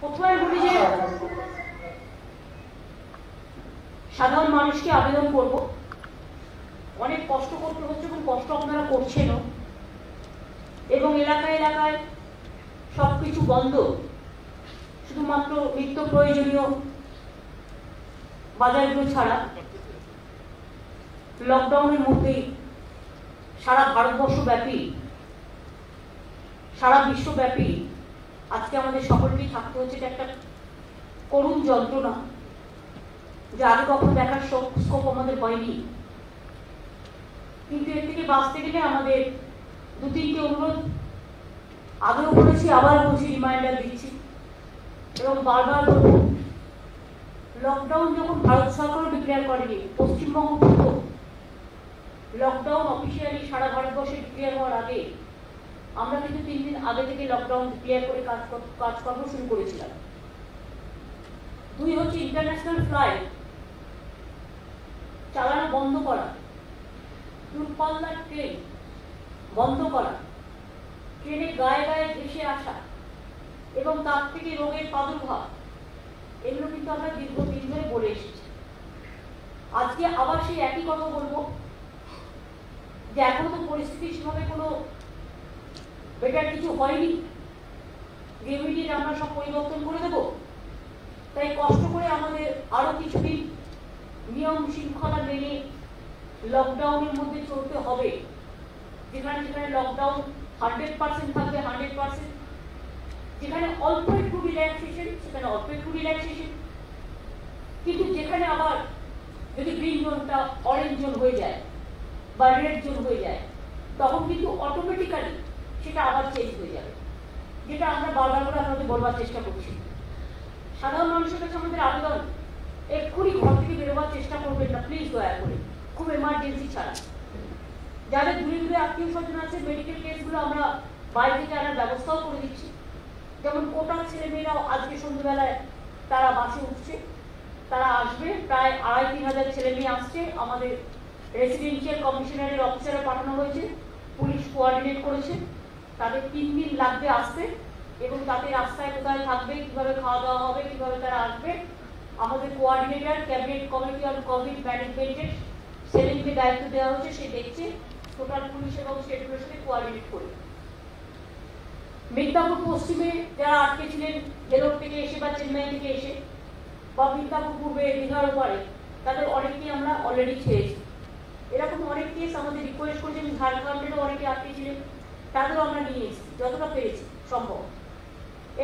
প্রথমে বলি যে সাধারণ মানুষকে আবেদন করব, অনেক কষ্ট করতে হচ্ছে এবং কষ্ট আপনারা করছেনও, এবং এলাকায় এলাকায় সবকিছু বন্ধ, শুধুমাত্র নিত্য প্রয়োজনীয় বাজারগুলো ছাড়া। লকডাউনের মধ্যেই সারা ভারতবর্ষ ব্যাপী, সারা বিশ্বব্যাপী আজকে আমাদের সকলকেই থাকতে হচ্ছে। এটা একটা করুণ যন্ত্রণা, যে আগে কখনো দেখার স্কোপ আমাদের হয়নি। কিন্তু এর থেকে বাঁচতে গেলে আমাদের দু তিনটে অনুরোধ আগেও বলেছি, আবার বলছি, রিমাইন্ডার দিচ্ছি এবং বারবার বলবো। লকডাউন যখন ভারত সরকারও ডিক্লেয়ার করেনি, পশ্চিমবঙ্গ প্রথম লকডাউন অফিসিয়ালি সারা ভারতবর্ষে ডিক্লেয়ার হওয়ার আগে আমরা কিন্তু 3 দিন আগে থেকে লকডাউন ডিক্লেয়ার করে কাজকর্ম শুরু করেছিলাম। 2 হচ্ছে ইন্টারন্যাশনাল ফ্লাইট চালানো বন্ধ করা, দূরপাল্লার ট্রেন বন্ধ করা, ট্রেনে গায়ে গায়ে ভেসে আসা এবং তার থেকে রোগের প্রাদুর্ভাব, এগুলো কিন্তু আমরা দীর্ঘদিন ধরে বলে এসেছি। আজকে আবার সেই একই কথা বলবো যে এখনো তো পরিস্থিতি সেভাবে কোনো বেটার কিছু হয়নি, ইমিডিয়েট আমরা সব পরিবর্তন করে দেব। তাই কষ্ট করে আমাদের আরো কিছুদিন নিয়ম শৃঙ্খলা মেনে লকডাউনের মধ্যে চলতে হবে। যেখানে যেখানে লকডাউন 100% থাকবে 100%, যেখানে অল্প একটু রিল্যাক্সেশন সেখানে অল্প একটু রিল্যাক্সেশন, কিন্তু যেখানে আবার যদি গ্রিন জোনটা অরেঞ্জ জোন হয়ে যায় বা রেড জোন হয়ে যায়, তখন কিন্তু অটোমেটিক্যালি সেটা আবার চেঞ্জ হয়ে যাবে, যেটা আমরা বারবার করে আপনাদের বলবার চেষ্টা করছি। সাধারণ মানুষের কাছে আমাদের আবেদন, এক্ষুনি ঘর থেকে বেরোবার চেষ্টা করবেন না প্লিজ, দয়া করে, খুব এমার্জেন্সি ছাড়া। যাদের দূরে দূরে আত্মীয় স্বজন আছে, মেডিকেল কেসগুলো আমরা বাইরে থেকে আনার ব্যবস্থাও করে দিচ্ছি। যেমন কোটার ছেলেমেয়েরাও আজকে সন্ধ্যেবেলায় তারা বাসে উঠছে, তারা আসবে, প্রায় 2,5-3 হাজার ছেলে মেয়ে আসছে। আমাদের রেসিডেন্সিয়াল কমিশনারের অফিসারে পাঠানো হয়েছে, পুলিশ কোঅর্ডিনেট করেছে। তাদের 3 দিন লাগবে আসতে, এবং তাদের রাস্তায় কোথায় থাকবে, কিভাবে খাওয়া দাওয়া হবে, কিভাবে তারা আসবে, আমাদের coordinator cabinet committee on Covid ম্যানেজমেন্টের সেলিমকে দায়িত্ব দেওয়া হয়েছে, সে দেখছে টোটাল পুলিশ এবং স্টেটের সাথে কোঅর্ডিনেট করে। মিদনাপুর পশ্চিমে যারা আটকে ছিলেন ভেলোর থেকে এসে বা চেন্নাই থেকে এসে, বা মিদনাপুর পূর্বে দীঘার উপরে, তাদের অনেককেই আমরা অলরেডি ছেড়েছি। এরকম অনেক কেস আমাদের রিকোয়েস্ট করেছেন, ঝাড়খণ্ডেরও অনেকে আটকে ছিলেন, তাদেরও আমরা নিয়ে এসেছি যতটা পেরেছি সম্ভব।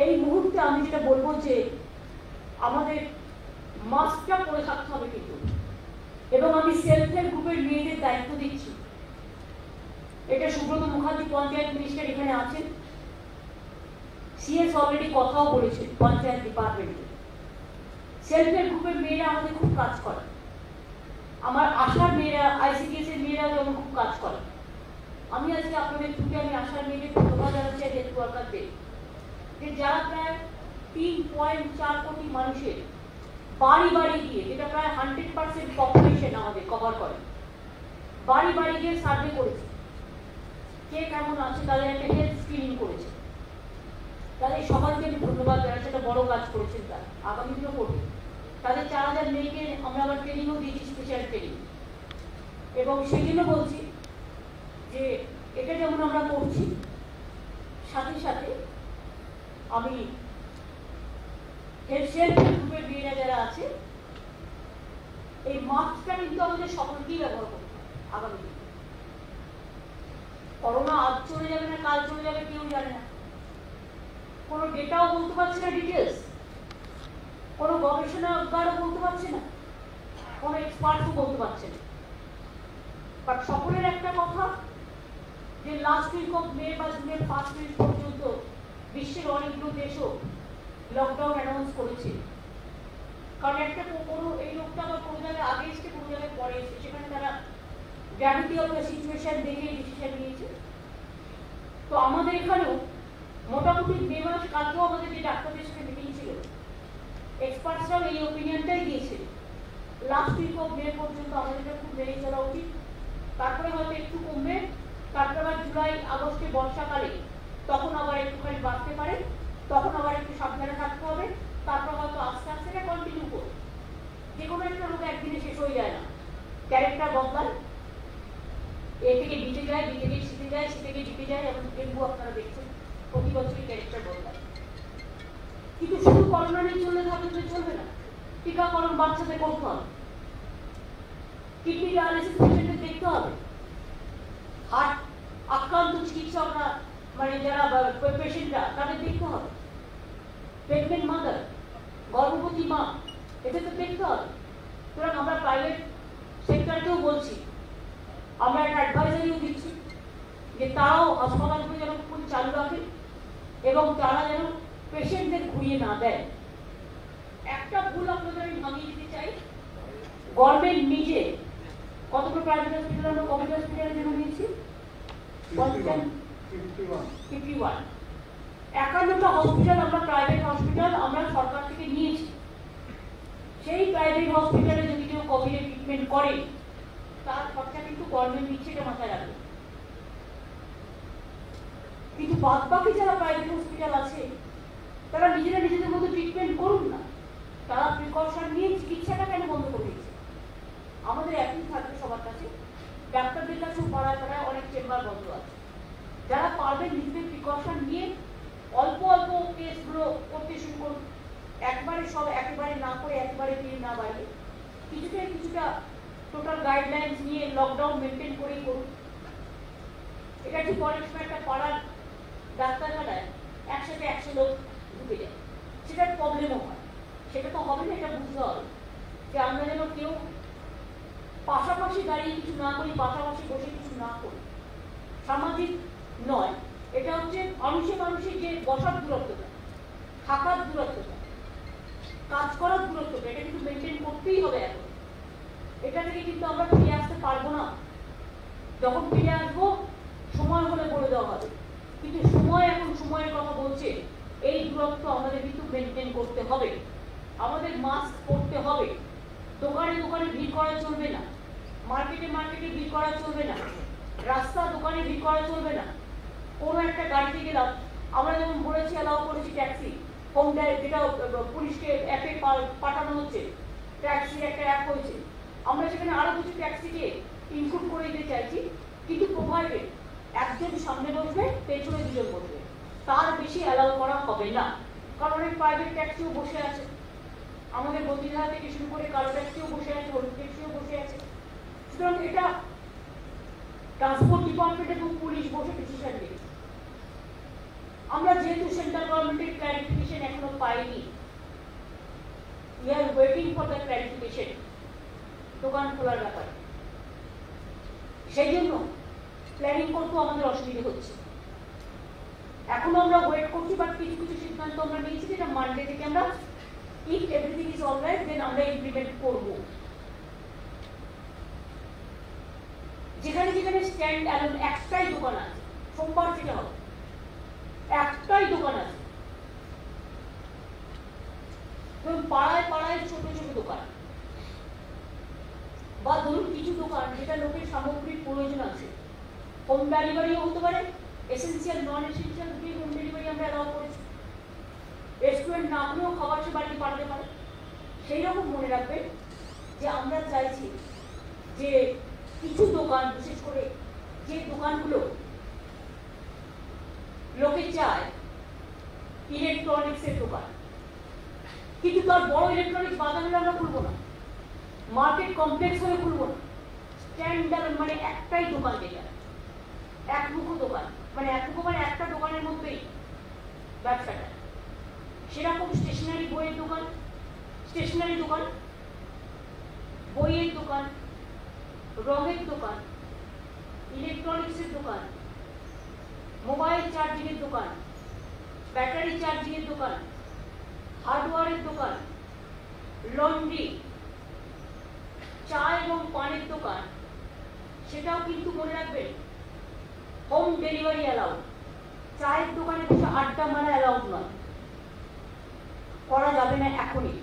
এই মুহূর্তে আমি যেটা বলবো যে আমাদের মাস্কটা পরে থাকতে হবে কিন্তু, এবং আমি সেলফ হেল্প গ্রুপের মেয়েদের দায়িত্ব দিচ্ছি। এটা সুব্রত মুখার্জি পঞ্চায়েত মিনিস্টার এখানে আছেন, সিএস অলরেডি কথাও বলেছেন পঞ্চায়েত ডিপার্টমেন্টে। সেলফ হেল্প গ্রুপের মেয়েরা আমাদের খুব কাজ করে, আমার আশার মেয়েরা, আইসিডিএস এর মেয়েরা যেমন খুব কাজ করে। আমি আজকে আপনাদের থ্রুতে আমি আশার মেয়েদের ধন্যবাদ জানাচ্ছি হেলথ ওয়ার্কারদের, যে যারা প্রায় 3.4 কোটি মানুষের বাড়ি বাড়ি গিয়ে, যেটা প্রায় 100% পপুলেশন আমাদের কভার করে, বাড়ি বাড়ি গিয়ে সার্ভে করেছে, কে কেমন আছে, তাদের একটা হেলথ স্ক্রিনিং করেছে। তাদের সবাইকে আমি ধন্যবাদ জানাচ্ছি, একটা বড় কাজ করেছেন তারা, আগামী দিনও করবে। তাদের 4,000 মেয়েকে আমরা আবার ট্রেনিংও দিয়েছি, স্পেশাল ট্রেনিং। এবং সেই জন্য বলছি যে এটা যেমন আমরা করছি, সাথে সাথে আমি সেলফ হেল্প গ্রুপের মেয়েরা যারা আছে, এই মাস্কটা কিন্তু আমাদের সকলকেই ব্যবহার করতে হবে আগামী দিনে। করোনা আজ চলে যাবে না কাল চলে যাবে কেউ জানে না, কোনো ডেটাও বলতে পারছে না, ডিটেলস কোনো গবেষণাগারও বলতে পারছে না, কোনো এক্সপার্টও বলতে পারছে না। বাট সকলের একটা কথা, যে লাস্ট উইক অফ মে বা জুনের ফার্স্ট উইক পর্যন্ত বিশ্বের অনেকগুলো দেশও লকডাউন অ্যানাউন্স করেছে। কারণ একটা কোনো এই লোকটা আবার কোনো জায়গায় আগে এসছে, কোনো জায়গায় পরে এসছে, সেখানে তারা গ্র্যাভিটি অফ দ্য সিচুয়েশন দেখে ডিসিশন নিয়েছে। তো আমাদের এখানেও মোটামুটি মে মাস কালকেও আমাদের যে ডাক্তারদের সাথে মিটিং ছিল, এক্সপার্টসরাও এই ওপিনিয়নটাই দিয়েছে, লাস্ট উইক অফ মে পর্যন্ত আমাদের খুব মেনে চলা উচিত। তারপরে হয়তো একটু কমবে, তারপরে আবার জুলাই আগস্টে বর্ষাকালে তখন আবার একটুখানি বাড়তে পারে, তখন আবার একটু সাবধানে থাকতে হবে, তারপর হয়তো আস্তে আস্তে এটা কন্টিনিউ করবে। যে কোনো একটা রোগ একদিনে শেষ হয়ে যায় না, ক্যারেক্টার বদলায়, এ থেকে বিতে যায়, বি থেকে সিতে যায়, সি থেকে জিতে যায়, এবং ডেঙ্গু আপনারা দেখছেন প্রতি বছরই ক্যারেক্টার বদলায়। কিন্তু শুধু করোনা নিয়ে চললে চলবে না, টিকাকরণ বাচ্চাদের করতে হবে, কিডনি ডায়ালিসিস পেশেন্টদের দেখতে হবে, হার্ট আক্রান্ত চিকিৎসকরা মানে যারা পেশেন্টরা তাদের দেখতে হবে, প্রেগনেন্ট মাদার, গর্ভবতী মা, এদের তো দেখতে হবে। সুতরাং আমরা প্রাইভেট সেক্টরকেও বলছি, আমরা একটা অ্যাডভাইজারিও দিচ্ছি যে তারাও হাসপাতালগুলো যেন খুব চালু রাখে এবং তারা যেন পেশেন্টদের ঘুরিয়ে না দেয়। একটা ভুল আপনাদের আমি ভাঙিয়ে দিতে চাই, গভর্নমেন্ট নিজে কতগুলো প্রাইভেট হসপিটাল আমরা কোভিড হসপিটালের জন্য নিয়েছি 51 51টা হসপিটাল আমরা প্রাইভেট হসপিটাল আমরা সরকার থেকে নিয়েছি। সেই প্রাইভেট হসপিটালে যদি কেউ কোভিডের ট্রিটমেন্ট করে তার খরচা কিন্তু গভর্নমেন্ট নিচ্ছে, এটা মাথায় রাখবে। কিন্তু বাদ বাকি যারা প্রাইভেট হসপিটাল আছে তারা নিজেরা নিজেদের মধ্যে ট্রিটমেন্ট করুন না, তারা প্রিকশন নিয়ে চিকিৎসাটা কেন বন্ধ করে দিচ্ছে? আমাদের একই থাকবে সবার কাছে, ডাক্তারদের কাছেও পাড়ায় পাড়ায় অনেক চেম্বার বন্ধ আছে, যারা পারবেন নিজেদের প্রিকশন নিয়ে অল্প অল্প কেসগুলো করতে শুরু করুন, একবারে সব একেবারে না করে একবারে ভিড় না বাড়িয়ে কিছুটা টোটাল গাইডলাইন্স নিয়ে লকডাউন মেনটেন করেই করুন। এটা ঠিক অনেক সময় একটা পাড়ার ডাক্তারখানায় একসাথে 100 লোক ঢুকে যায়, সেটার প্রবলেমও হয়, সেটা তো হবে না, এটা বুঝতে হবে যে আমরা যেন কেউ পাশাপাশি দাঁড়িয়ে কিছু না করি, পাশাপাশি বসে কিছু না করি। সামাজিক নয়, এটা হচ্ছে মানুষের যে বসার দূরত্বটা, থাকার দূরত্বটা, কাজ করার দূরত্বটা, এটা কিন্তু মেনটেন করতেই হবে। এখন এটা থেকে কিন্তু আমরা ফিরে আসতে পারবো না, যখন ফিরে আসবো সময় হলে বলে দেওয়া হবে, কিন্তু সময় এখন সময়ের কথা বলছে, এই দূরত্ব আমাদের কিন্তু মেনটেন করতে হবে, আমাদের মাস্ক পরতে হবে, দোকানে দোকানে ভিড় করা চলবে না, মার্কেটে ভিড় করা চলবে না, রাস্তা দোকানে ভিড় করা চলবে না। কোনো একটা গাড়িতে গেলাম, আমরা যেমন বলেছি অ্যালাউ করেছি ট্যাক্সি, হোম যেটা পুলিশকে অ্যাপে পাঠানো হচ্ছে, ট্যাক্সির একটা অ্যাপ হয়েছে, আমরা সেখানে আরো কিছু ট্যাক্সিকে ইনক্লুড করে দিতে চাইছি, কিন্তু প্রোভাইডেড একজন সামনে বসবে, পেছনে দুজন বসবে, তার বেশি অ্যালাউ করা হবে না। কারণ অনেক প্রাইভেট ট্যাক্সিও বসে আছে, আমাদের বন্দিধারা থেকে শুরু করে কালো ট্যাক্সিও বসে আছে, হলুদ ট্যাক্সিও বসে আছে। সুতরাং এটা ট্রান্সপোর্ট ডিপার্টমেন্ট এবং পুলিশ বসে ডিসিশন নিয়েছে। আমরা যেহেতু সেন্ট্রাল গভর্নমেন্টের ক্লারিফিকেশন এখনো পাইনি, we are waiting for the clarification দোকান খোলার ব্যাপারে, সেই জন্য প্ল্যানিং করতেও আমাদের অসুবিধা হচ্ছে। এখনো আমরা ওয়েট করছি, বাট কিছু কিছু সিদ্ধান্ত আমরা নিয়েছি যেটা মানডে থেকে আমরা, ইফ এভরিথিং ইজ অলরাইট, দেন আমরা ইমপ্লিমেন্ট করবো। যেখানে যেখানে স্ট্যান্ড অ্যালোন একটাই দোকান আছে, সোমবার থেকে হবে, একটাই দোকান আছে, পাড়ায় পাড়ায় ছোট ছোট দোকান, বা ধরুন কিছু দোকান যেটা লোকের সামগ্রিক প্রয়োজন আছে, হোম ডেলিভারিও হতে পারে, এসেন্সিয়াল নন এসেন্সিয়াল দুটোই হোম ডেলিভারি আমরা অ্যালাউ করেছি। রেস্টুরেন্ট না হলেও খাবার সে বাড়িতে পাঠাতে পারে। সেই রকম মনে রাখবেন যে আমরা চাইছি যে কিছু দোকান, বিশেষ করে যে দোকানগুলো লোকে চায় ইলেকট্রনিক্সের দোকান, কিন্তু তার বড় ইলেকট্রনিক্স বাজার হলে আমরা খুলবো না, মার্কেট কমপ্লেক্স হলে খুলবো না, স্ট্যান্ডার্ড মানে একটাই দোকান, যেটা একমুখো দোকান, মানে একমুখো মানে একটা দোকানের মধ্যেই ব্যবসাটা, সেরকম স্টেশনারি বইয়ের দোকান, স্টেশনারি দোকান, বইয়ের দোকান, রঙের দোকান, ইলেকট্রনিক্সের দোকান, মোবাইল চার্জিংয়ের দোকান, ব্যাটারি চার্জিংয়ের দোকান, হার্ডওয়্যারের দোকান, লন্ড্রি, চা এবং পানের দোকান, সেটাও কিন্তু মনে রাখবেন হোম ডেলিভারি অ্যালাউ। চায়ের দোকানে বসে আড্ডা মারা অ্যালাউড নয়, করা যাবে না এখনই।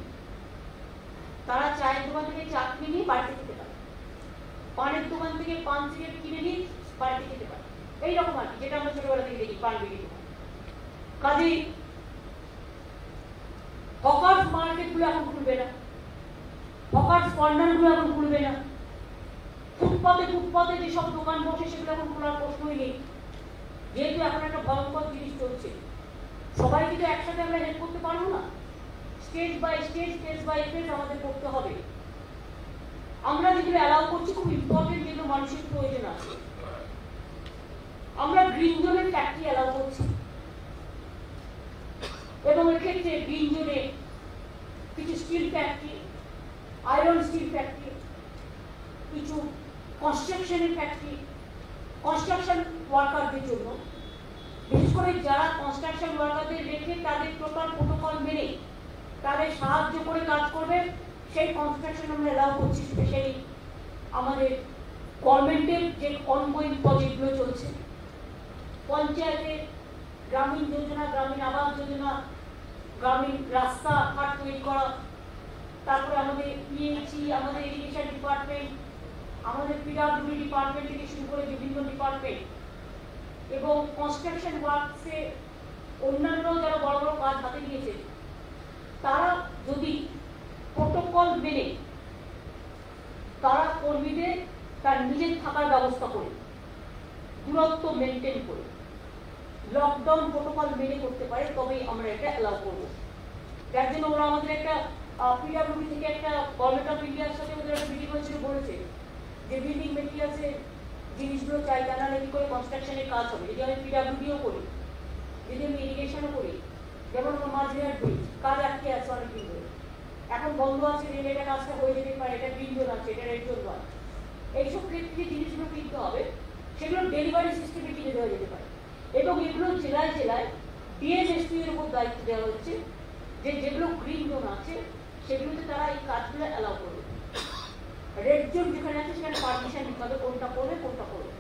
তারা চায়ের দোকান থেকে চা কিনে নিয়ে বাড়িতে খেতে পারে, পানের দোকান থেকে পান সিগারেট কিনে নিয়ে বাড়িতে খেতে পারে, এইরকম আর কি, যেটা আমরা ছোটবেলা থেকে দেখি পান বিক্রি দোকান। কাজেই হকার্স মার্কেটগুলো এখন খুলবে না, হকার্স কর্নারগুলো এখন খুলবে না, ফুটপাতে যেসব দোকান বসে সেগুলো এখন খোলার প্রশ্নই নেই। যেহেতু এখন একটা ভয়ঙ্কর জিনিস চলছে, সবাই কিন্তু একসাথে আমরা হেল্প করতে পারবো না, stage by stage, phase by phase আমাদের করতে হবে। আমরা যেগুলো অ্যালাউ করছি খুব ইম্পর্টেন্ট, যেগুলো মানুষের প্রয়োজন আছে। আমরা গ্রিন জোনের ফ্যাক্টরি অ্যালাউ করছি এবং এক্ষেত্রে গ্রিন জোনে কিছু steel factory, iron steel factory, কিছু কনস্ট্রাকশনের ফ্যাক্টরি, কনস্ট্রাকশন ওয়ার্কারদের জন্য, বিশেষ করে যারা কনস্ট্রাকশন ওয়ার্কারদের রেখে তাদের টোটাল প্রোটোকল মেনে তাদের সাহায্য করে কাজ করবে, সেই কনস্ট্রাকশন আমরা অ্যালাউ করছি। স্পেশালি আমাদের গভর্নমেন্টের যে অনগোয়িং প্রজেক্টগুলো চলছে, পঞ্চায়েতের গ্রামীণ যোজনা, গ্রামীণ আবাস যোজনা, গ্রামীণ রাস্তাঘাট তৈরি করা, তারপরে আমাদের পিএইচই, আমাদের এডুকেশন ডিপার্টমেন্ট, আমাদের পিডব্লিউডি ডিপার্টমেন্ট থেকে শুরু করে বিভিন্ন ডিপার্টমেন্ট এবং কনস্ট্রাকশন ওয়ার্কসে অন্যান্য যারা বড় বড় কাজ হাতে নিয়েছে, তারা যদি প্রোটোকল মেনে তারা কর্মীদের তার নিজের থাকার ব্যবস্থা করে, দূরত্ব মেনটেন করে, লকডাউন প্রোটোকল মেনে করতে পারে, তবেই আমরা এটা অ্যালাউ করবো। যার জন্য ওরা আমাদের একটা পিডব্লিউডি থেকে একটা গভর্নমেন্ট অফ ইন্ডিয়ার সাথে ওদের একটা মিটিং হয়েছিল, বলেছে যে বিল্ডিং মেটেরিয়ালসের জিনিসগুলো চাই, জানা নাকি করে কনস্ট্রাকশনের কাজ হবে। যদি আমি পিডব্লিউডিও করি, যদি আমি ইরিগেশনও করি, যেমন আমার মাঝের ব্রিজ কাজ আটকে আছে অনেকদিন ধরে, এখন বন্ধ আছে, রেল এটা কাজটা হয়ে যেতে পারে, এটা গ্রিন জোন আছে, এটা রেড জোন আছে, এইসব ক্ষেত্রে যে জিনিসগুলো কিনতে হবে সেগুলো ডেলিভারি সিস্টেমে কিনে দেওয়া যেতে পারে এবং এগুলো জেলায় জেলায় ডিএমএসপি এর উপর দায়িত্ব দেওয়া হচ্ছে যে যেগুলো গ্রিন জোন আছে সেগুলোতে তারা এই কাজগুলো অ্যালাউ করবে। রেড জোন যেখানে আছে সেখানে পারমিশন নিতে হবে কোনটা করবে কোনটা করবে।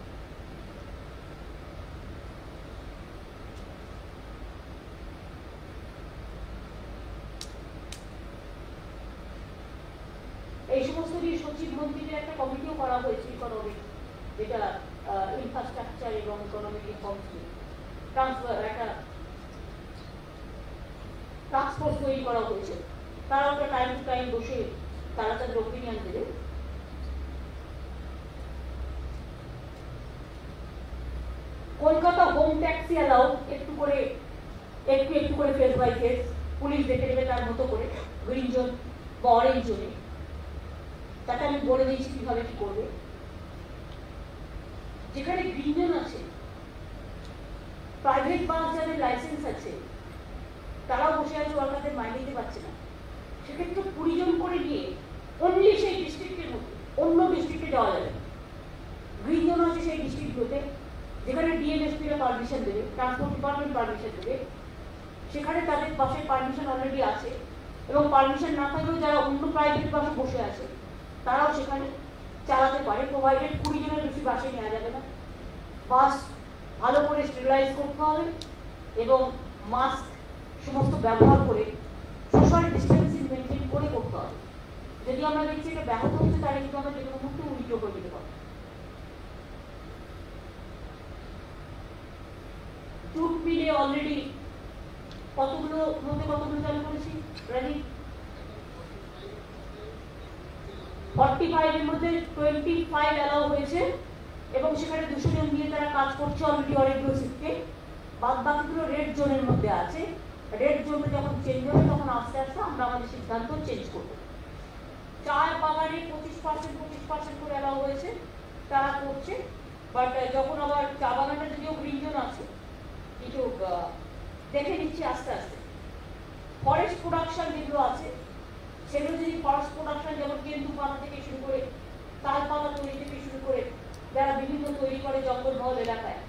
এই সমস্ত নিয়ে সচিব মন্ত্রীদের একটা কমিটিও করা হয়েছে, ইকোনমিক, যেটা ইনফ্রাস্ট্রাকচার এবং ইকোনমিক রিফর্মস ট্রান্সফার একটা টাস্ক ফোর্স তৈরি করা হয়েছে। তারা একটা টাইম টু টাইম বসে তারা তাদের ওপিনিয়ন দেবে। কলকাতা হোম ট্যাক্সি অ্যালাউ একটু করে ফেজ বাই ফেজ পুলিশ দেখে নেবে তার মতো করে, গ্রিন জোন বা অরেঞ্জ জোনে, তাকে আমি বলে দিয়েছি কিভাবে কি করবে। যেখানে গ্রিন জোন আছে, প্রাইভেট বাস যাদের লাইসেন্স আছে তারাও বসে আছে, ওয়ার্কারদের মাইনে দিতে পারছে না, সেক্ষেত্রে 20 জন করে নিয়ে অনলি সেই ডিস্ট্রিক্টের মধ্যে অন্য ডিস্ট্রিক্টে যাওয়া যাবে। গ্রিন জোন আছে সেই ডিস্ট্রিক্টগুলোতে যেখানে ডিএমএসপিরা পারমিশন দেবে, ট্রান্সপোর্ট ডিপার্টমেন্ট পারমিশন দেবে, সেখানে তাদের বাসের পারমিশন অলরেডি আছে এবং পারমিশন না থাকলেও যারা অন্য প্রাইভেট বাসে বসে আছে তারাও সেখানে চালাতে পারে, প্রোভাইডেড 20 জনের বেশি বাসে নেওয়া যাবে না। বাস ভালো করে স্টেরিলাইজ করতে হবে এবং মাস্ক সমস্ত ব্যবহার করে সোশ্যাল ডিস্টেন্সিং মেনটেন করে করতে হবে। যদি আমরা দেখছি এটা ব্যাহত হচ্ছে তাহলে কিন্তু আমরা যে কোনো মুহূর্তে উল্টো করে দিতে পারবো। জুট মিলে অলরেডি কতগুলো চালু করেছি, রানি 45 এর মধ্যে 25 অ্যালাউ হয়েছে এবং সেখানে 200 জন নিয়ে তারা কাজ করছে অলরেডি অনেকগুলো শিফটে। বাদ বাকিগুলো রেড জোনের মধ্যে আছে। রেড জোনে যখন চেঞ্জ হবে তখন আস্তে আস্তে আমরা আমাদের সিদ্ধান্ত চেঞ্জ করব। চা বাগানে 25% করে অ্যালাউ হয়েছে, তারা করছে, বাট যখন আবার চা বাগানটা যদিও গ্রিন জোন আছে, কিছু দেখে নিচ্ছি আস্তে আস্তে। ফরেস্ট প্রোডাকশন যেগুলো আছে সেগুলো যদি ফরেস্ট প্রোডাকশন যেমন কেন্দু পাতা থেকে শুরু করে তাল পাতা তৈরি থেকে শুরু করে যারা বিভিন্ন তৈরি করে জঙ্গলমহল এলাকায়,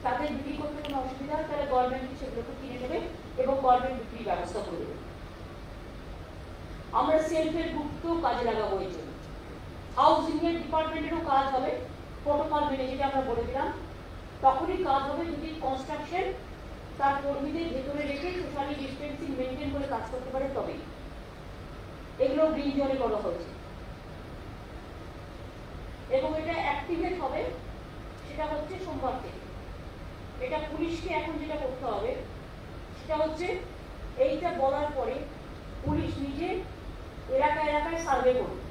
তাদের বিক্রি করতে কোনো অসুবিধা হয় তাহলে গভর্নমেন্ট সেগুলোকে কিনে নেবে এবং গভর্নমেন্ট বিক্রির ব্যবস্থা করে দেবে। আমরা সেলফ হেল্প গ্রুপকেও কাজে লাগাবো এই জন্য। হাউজিং এর ডিপার্টমেন্টেরও কাজ হবে প্রোটোকল মেনে, যেটা আমরা বলে দিলাম, তখনই কাজ হবে যদি কনস্ট্রাকশন তার কর্মীদের ভেতরে রেখে সোশ্যালি ডিস্টেন্সিং মেনটেন করে কাজ করতে পারে তবেই। এগুলো গ্রিন জোনে করা হয়েছে এবং এটা অ্যাক্টিভেট হবে সেটা হচ্ছে সোমবার থেকে। এটা পুলিশকে এখন যেটা করতে হবে সেটা হচ্ছে এইটা বলার পরে পুলিশ নিজে এলাকায় এলাকায় সার্ভে করবে,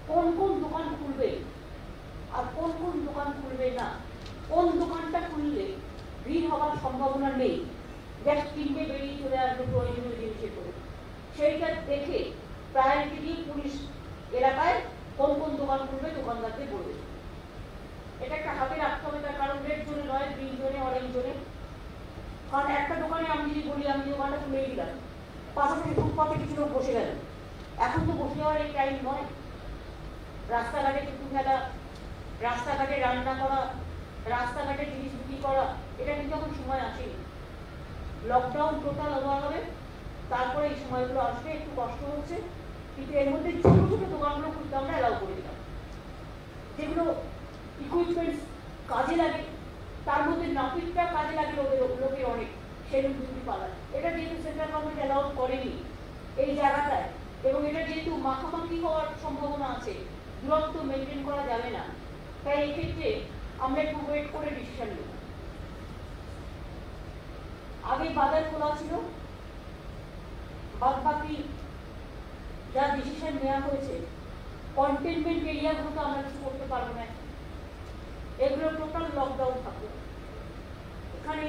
কোন কোন দোকান খুলবে আর কোন কোন দোকান খুলবে না, কোন দোকানটা খুললে ভিড় হওয়ার সম্ভাবনা নেই, জাস্ট কিনবে বেরিয়ে চলে আসবে প্রয়োজনীয় জিনিসের করে, সেইটা দেখে প্রায়োরিটি দিয়ে পুলিশ এলাকায় কোন কোন দোকান খুলবে দোকানদারকে বলবে। এটা একটা হাতে রাখতে হবে, তার কারণ রেড জোনে নয়, গ্রিন জোনে, অরেঞ্জ জোনে। কারণ একটা দোকানে আমি যদি বলি আমি দোকানটা খুলেই দিলাম, পাশাপাশি ফুটপাতে কিছু লোক বসে গেল, এখন তো বসে যাওয়ার এই টাইম নয়। রাস্তাঘাটে থুতু ফেলা, রাস্তাঘাটে রান্না করা, রাস্তাঘাটে জিনিস বিক্রি করা, এটা কিন্তু এখন সময় আসেনি। লকডাউন টোটাল হওয়া হবে, তারপরে এই সময়গুলো আসবে, একটু কষ্ট হচ্ছে, কিন্তু এর মধ্যে ছোট ছোট দোকানগুলো খুলতে আমরা অ্যালাউ করে দিলাম, যেগুলো ইকুইপমেন্টস কাজে লাগে, তার মধ্যে নাপিতটা কাজে লাগে লোকের অনেক, সেলুন বিউটি পার্লার। এটা যেহেতু সেন্ট্রাল গভর্নমেন্ট অ্যালাউ করেনি এই জায়গাটায়, এবং এটা যেহেতু মাখামাখি হওয়ার সম্ভাবনা আছে, দূরত্ব মেনটেন করা যাবে না, তাই এক্ষেত্রে আমরা একটু ওয়েট করে ডিসিশন নেব। আগে বাজার খোলা ছিল, বাদ বাকি যা ডিসিশন নেওয়া হয়েছে কন্টেনমেন্ট এরিয়াগুলোতে আমরা কিছু করতে পারবো না, এগুলো টোটাল লকডাউন থাকবে। এখানে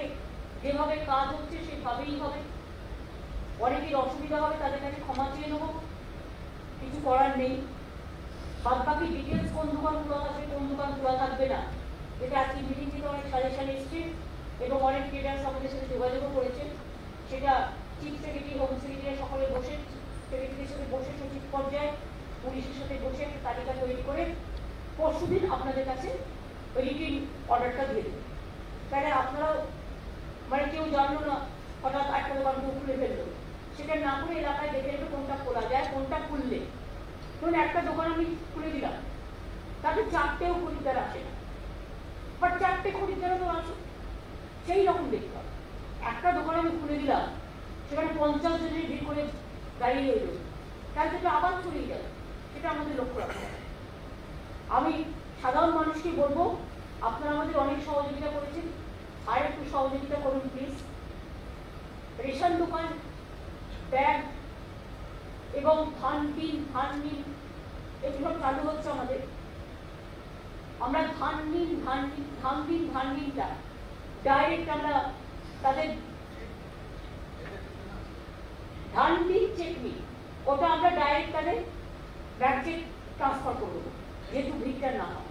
যেভাবে কাজ হচ্ছে সেভাবেই হবে, অনেকের অসুবিধা হবে, তাদের কাছে ক্ষমা চেয়ে নেবো, কিছু করার নেই। বাদ বাকি ডিটেলস কোন দোকান খোলা থাকবে কোন দোকান খোলা থাকবে না, এটা আজকে মিটিং থেকে অনেক সাজেশন এসছে এবং অনেক ট্রেডার্স আমাদের সাথে যোগাযোগও করেছে। সেটা চিফ সেক্রেটারি, হোম সেক্রেটারি সকলে বসে, সেক্রেটারির সাথে বসে সচিব পর্যায়ে পুলিশের সাথে বসে একটা তালিকা তৈরি করে পরশুদিন আপনাদের কাছে রিটিন অর্ডারটা দিয়ে দেবে। তাহলে আপনারাও মানে কেউ জানলো না হঠাৎ একটা দোকান খুলে ফেললো, সেটা না করে এলাকায় দেখে নেবে কোনটা খোলা যায়, কোনটা খুললে। ধরুন একটা দোকান আমি খুলে দিলাম, তাতে 4টেও খরিদ্দার আসে না, বাট 4টে খরিদ্দারও তো আসে, সেই রকম দেখতে হবে। একটা দোকান আমি খুলে দিলাম, সেখানে 50 জনের ভিড় করে দাঁড়িয়ে রইল, তাহলে সেটা আবার ছড়িয়ে যাবে, সেটা আমাদের লক্ষ্য রাখতে হবে। আমি সাধারণ মানুষকে বলবো, আপনারা আমাদের অনেক সহযোগিতা করেছেন, আর একটু সহযোগিতা করুন প্লিজ। রেশন দোকান, ব্যাগ এবং ধান মিল এগুলো চালু হচ্ছে আমাদের। আমরা ধান মিলটা ডাইরেক্ট আমরা তাদের ধান মিল চেক মিল, ওটা আমরা ডাইরেক্ট তাদের ব্যাংকে ট্রান্সফার করবো, যেহেতু ভিড়টা না হয়।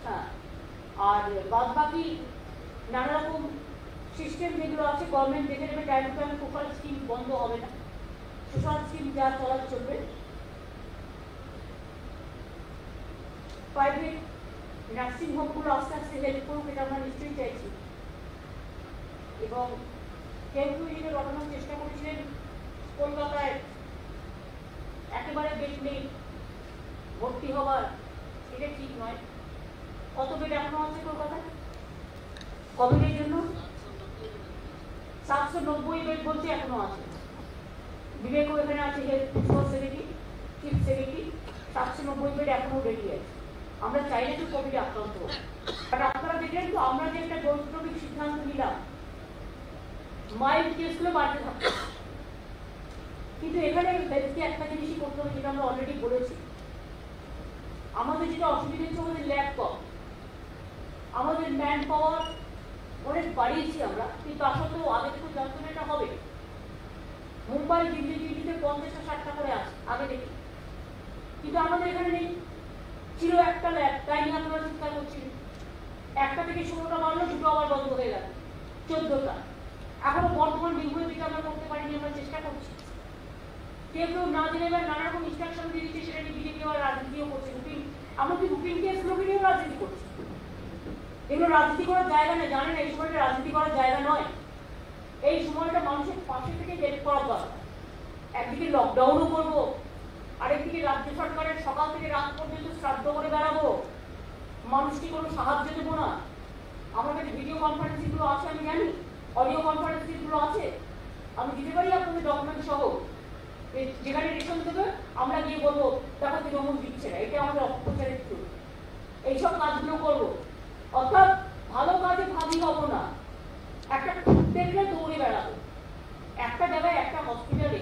হ্যাঁ, আর বাদ বাকি নানা রকম সিস্টেম যেগুলো আছে গভর্নমেন্ট দেখে নেবে, time to time social scheme বন্ধ হবে না, সোশ্যাল স্কিম যা চলার চলবে। প্রাইভেট নার্সিং হোমগুলো আস্তে আস্তে হেল্প করুক, এটা আমরা নিশ্চয়ই চাইছি। এবং কেউ কেউ ঘটানোর চেষ্টা করেছিলেন কলকাতায় একেবারে বেড নেই ভর্তি হওয়ার, এটা ঠিক নয়। কত বেড এখনো আছে কলকাতায় কোভিডের জন্য? 790 বেড বলছে এখনো আছে। বিবেকও এখানে আছে, health secretary, chief secretary, 790 bed এখনো রেডি আছে। আমরা চাইলে তো কোভিডে আক্রান্ত, বাট আপনারা দেখলেন তো আমরা যে একটা যৌক্তিক সিদ্ধান্ত নিলাম, মাইল্ড কেসগুলো বাড়তে থাকবে। কিন্তু এখানে হেলথকে একটা জিনিসই করতে হবে, যেটা আমরা অলরেডি বলেছি। আমাদের যেটা অসুবিধা হচ্ছে, আমাদের ল্যাব কম, আমাদের ম্যান পাওয়ার অনেক বাড়িয়েছি আমরা, কিন্তু আসলে আগে থেকে জানতেন এটা হবে। মুম্বাই দিল্লিতে 50-60টা করে আছে আগে দেখি, কিন্তু আমাদের এখানে নেই। ছিল একটা ল্যাব, তাই নিয়ে আপনারা চিন্তা করছেন। 1টা থেকে 16টা বাড়লো, 2টো আবার বন্ধ হয়ে গেল, 14টা। এখনো বর্তমান বিঘ্ন দিকে আমরা করতে পারিনি, আমরা চেষ্টা করছি। কেউ কেউ না জেনে এবার নানা রকম ইনস্ট্রাকশন দিয়ে দিচ্ছে, সেটা নিয়ে বিজেপি আবার রাজনীতিও করছে। এমনকি রুটিন কেসগুলোকে নিয়েও রাজনীতি করছে। এগুলো রাজনীতি করার জায়গা নয়, জানেন এই সময়টা রাজনীতি করার জায়গা নয়। এই সময়টা মানুষের পাশে থেকে হেল্প করার দরকার। একদিকে লকডাউনও করবো, আরেকদিকে রাজ্য সরকারের সকাল থেকে রাত পর্যন্ত শ্রাদ্ধ করে বেড়াবো, মানুষকে কোনো সাহায্য দেবো না। আমার কাছে ভিডিও কনফারেন্সিং গুলো আছে, আমি জানি, অডিও কনফারেন্সিং গুলো আছে, আমি দিতে পারি আপনাদের ডকুমেন্ট সহ। যেখানে রেশন দেবে আমরা গিয়ে বলবো দেখো তৃণমূল দিচ্ছে না, এটা আমাদের অপপ্রচারের একটু এইসব কাজগুলো করবো। অর্থাৎ ভালো কাজে ভাবি হব না, একটা দেখলে দৌড়ে বেড়াবো। একটা জায়গায় একটা হসপিটালে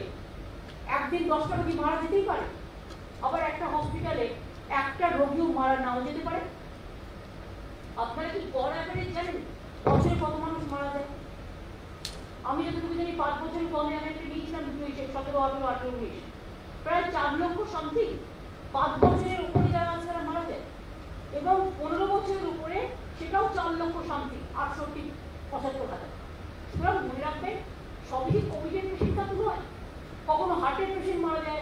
একদিন 10টা রোগী মারা যেতেই পারে, আবার একটা হসপিটালে একটা রোগীও মারা নাও যেতে পারে। আপনারা কি গড় অ্যাভারেজ জানেন বছরে কত মানুষ মারা যায়? আমি যতটুকু জানি 5 বছর কমে আমি একটা নিয়েছিলাম 17, 18, 19, প্রায় 4 লক্ষ সামথিং 5 বছরের উপরে যারা আছে তারা মারা যায়, এবং 15 বছরের উপরে সেটাও 4 লক্ষ সামথিং 68-75,000। সুতরাং মনে রাখবেন সবই কোভিডের পেশেন্ট কিন্তু নয়। কখনো হার্টের পেশেন্ট মারা যায়,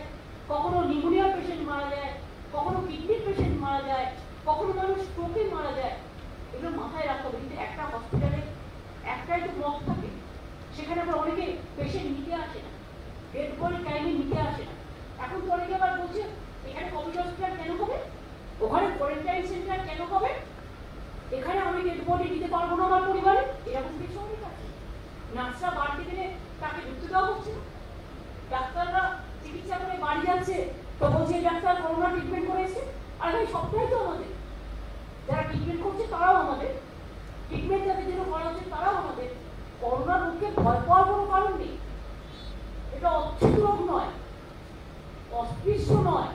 কখনো নিউমোনিয়ার পেশেন্ট মারা যায়, কখনো কিডনির পেশেন্ট মারা যায়, কখনো মানুষ স্ট্রোকে মারা যায়। এগুলো মাথায় রাখতে হবে। কিন্তু একটা হসপিটালে একটাই তো ব্লক থাকে, সেখানে আবার অনেকে পেশেন্ট নিতে আসে না, ডেড বডি টাইমে নিতে আসে না। এখন তো অনেকে আবার বলছে এখানে কোভিড হসপিটাল কেন হবে, ওখানে কোয়ারেন্টাইন সেন্টার কেন হবে, এখানে আমি ডেড বডি দিতে পারবো না আমার পরিবারে। এরকম কিছু অনেক আছে। নার্সরা বাড়িতে গেলে তাকে ঢুকতে দেওয়া হচ্ছে না, ডাক্তাররা চিকিৎসা করে বাড়ি যাচ্ছে তো বলছে ডাক্তার করোনা ট্রিটমেন্ট করেছে। আর এই সবটাই তো আমাদের, যারা ট্রিটমেন্ট করছে তারাও আমাদের, ট্রিটমেন্ট যাদের জন্য করা হচ্ছে তারাও আমাদের। করোনা রোগকে ভয় পাওয়ার কোনো কারণ নেই। এটা অচ্ছুত রোগ নয়, অস্পৃশ্য নয়।